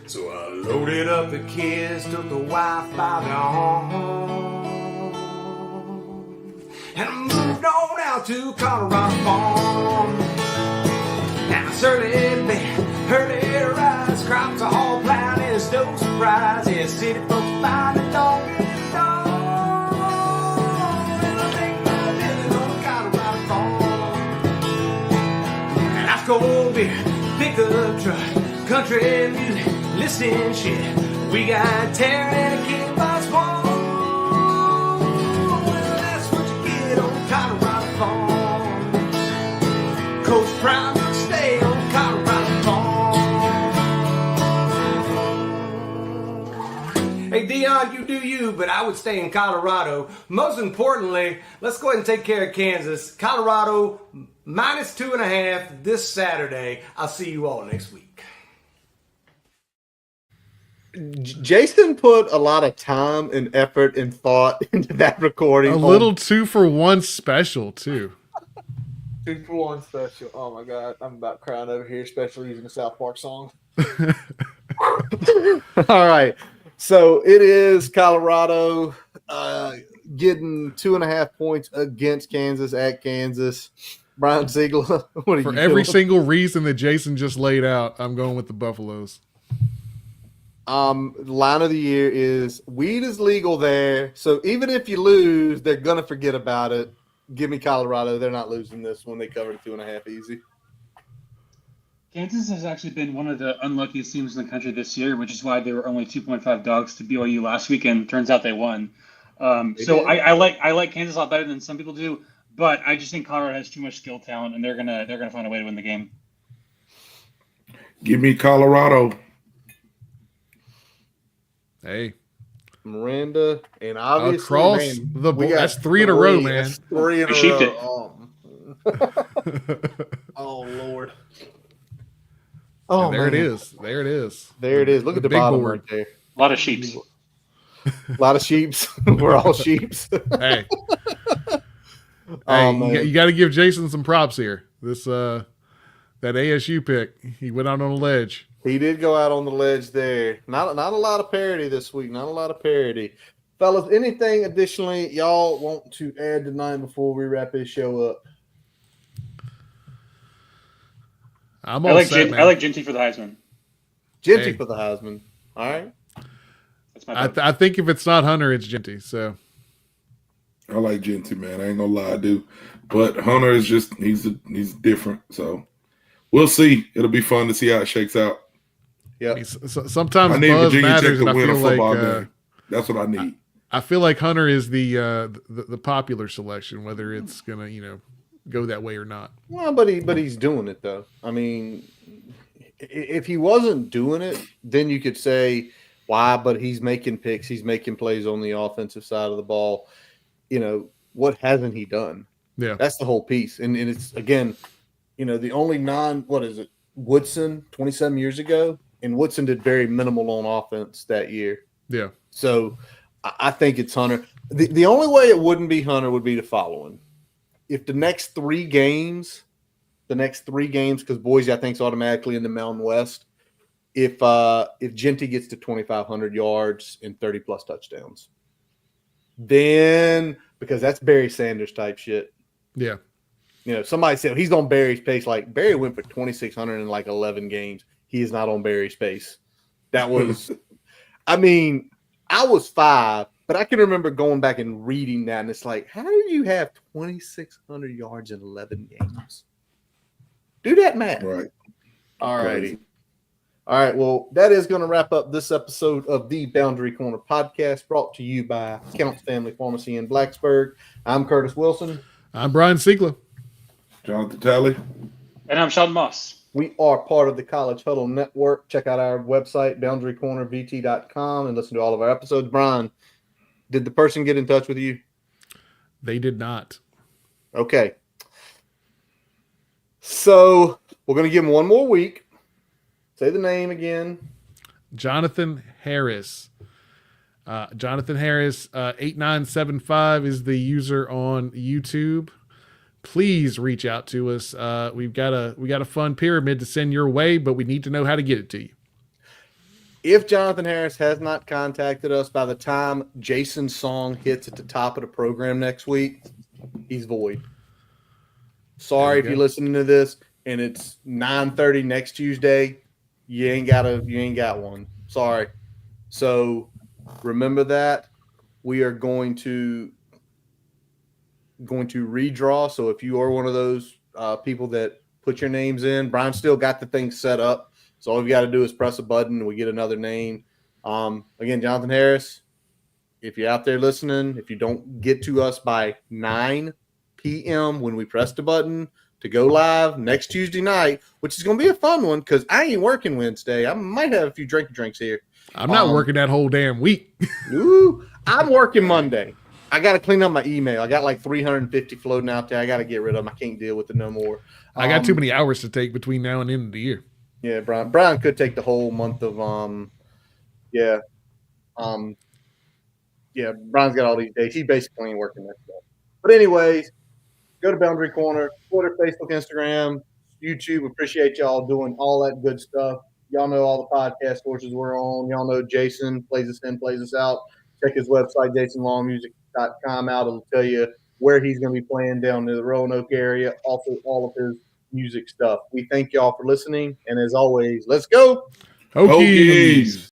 So I loaded up the kids, took the wife by the arm, and I moved on out to Colorado Farm. Now it's early to rise, crops are all plowed, and it's no surprise. Yeah, city folks find the dog in the dog. And I make my living on Colorado Farm. And I score beer, pickup truck, country music, listening shit. We got Terry and a kid by Swan. Well, that's what you get on Colorado Farm. Coach Prime will stay on Colorado Farm. Hey Dion, you do you, but I would stay in Colorado. Most importantly, let's go ahead and take care of Kansas. Colorado minus 2.5 this Saturday. I'll see you all next week. Jason put a lot of time and effort and thought into that recording. A little 2-for-1 special, too. 2-for-1 special. Oh, my God. I'm about crying over here, especially using the South Park song. All right. So it is Colorado getting 2.5 points against Kansas at Kansas. Brian Ziegler, what are For you every feeling? single reason that Jason just laid out, I'm going with the Buffaloes. Line of the year is weed is legal there. So even if you lose, they're going to forget about it. Give me Colorado. They're not losing this one. They covered 2.5 easy. Kansas has actually been one of the unluckiest teams in the country this year, which is why they were only 2.5 dogs to BYU last weekend. Turns out they won. So I like Kansas a lot better than some people do, but I just think Colorado has too much skill talent, and they're gonna find a way to win the game. Give me Colorado. Hey, Miranda, and obviously across the board. That's 3 in a row, man. That's 3 in a sheeped row. Oh Lord. Oh, and there man. it is. There it is. There it is. Look at the big bottom board. right there. A lot of sheeps. A lot of sheeps. We're all sheeps. Hey, Oh, hey, you got to give Jason some props here. This that ASU pick, he went out on a ledge. He did go out on the ledge there. Not a lot of parity this week. Not a lot of parity. Fellas, anything additionally y'all want to add tonight before we wrap this show up? I'm all set, man. I like Ginty for the Heisman. Ginty for the Heisman. All right. That's my I think if it's not Hunter, it's Ginty. So I like Ginty, man. I ain't gonna lie, I do. But Hunter is just he's different. So we'll see. It'll be fun to see how it shakes out. Yeah. I mean, sometimes I need buzz Virginia Tech matters, to and I win a feel football like game. That's what I need. I feel like Hunter is the popular selection, whether it's gonna go that way or not. Well, but he's doing it though. I mean, if he wasn't doing it, then you could say why. But he's making picks. He's making plays on the offensive side of the ball. What hasn't he done? Yeah, that's the whole piece. And it's again, the only Woodson 27 years ago, and Woodson did very minimal on offense that year. Yeah. So I think it's Hunter. The only way it wouldn't be Hunter would be the following. If the next three games, because Boise, I think, is automatically in the Mountain West, if Ginty gets to 2,500 yards and 30-plus touchdowns, then because that's Barry Sanders type shit. Yeah. Somebody said he's on Barry's pace. Like Barry went for 2,600 in like 11 games. He is not on Barry's pace. That was, I was 5, but I can remember going back and reading that, and it's like, how do you have 2,600 yards in 11 games? Do that math. Right. All righty. All right. Well, that is going to wrap up this episode of the Boundary Corner podcast, brought to you by Counts Family Pharmacy in Blacksburg. I'm Curtis Wilson. I'm Brian Siegler. Jonathan Talley. And I'm Sheldon Moss. We are part of the College Huddle Network. Check out our website, boundarycornervt.com, and listen to all of our episodes. Brian, did the person get in touch with you? They did not. Okay. So we're going to give him one more week. Say the name again. Jonathan Harris. Jonathan Harris, 8975 is the user on YouTube. Please reach out to us. We got a fun pyramid to send your way, but we need to know how to get it to you. If Jonathan Harris has not contacted us by the time Jason's song hits at the top of the program next week, he's void. Sorry if you're listening to this and it's 9:30 next Tuesday, you ain't got one. Sorry. So remember that we are going to redraw. So if you are one of those people that put your names in, Brian still got the thing set up. So all we got to do is press a button and we get another name. Again, Jonathan Harris, if you're out there listening, if you don't get to us by 9 p.m. when we press the button to go live next Tuesday night, which is going to be a fun one because I ain't working Wednesday. I might have a few drinks here. I'm not working that whole damn week. I'm working Monday. I got to clean up my email. I got like 350 floating out there. I got to get rid of them. I can't deal with it no more. I got too many hours to take between now and the end of the year. Yeah, Brian could take the whole month of Brian's got all these days. He basically ain't working that stuff. But anyways, go to Boundary Corner, Twitter, Facebook, Instagram, YouTube. Appreciate y'all doing all that good stuff. Y'all know all the podcast sources we're on. Y'all know Jason plays us in, plays us out. Check his website, jasonlongmusic.com out. It'll tell you where he's going to be playing down near the Roanoke area, also all of his music stuff. We thank y'all for listening, and as always, let's go Hokies.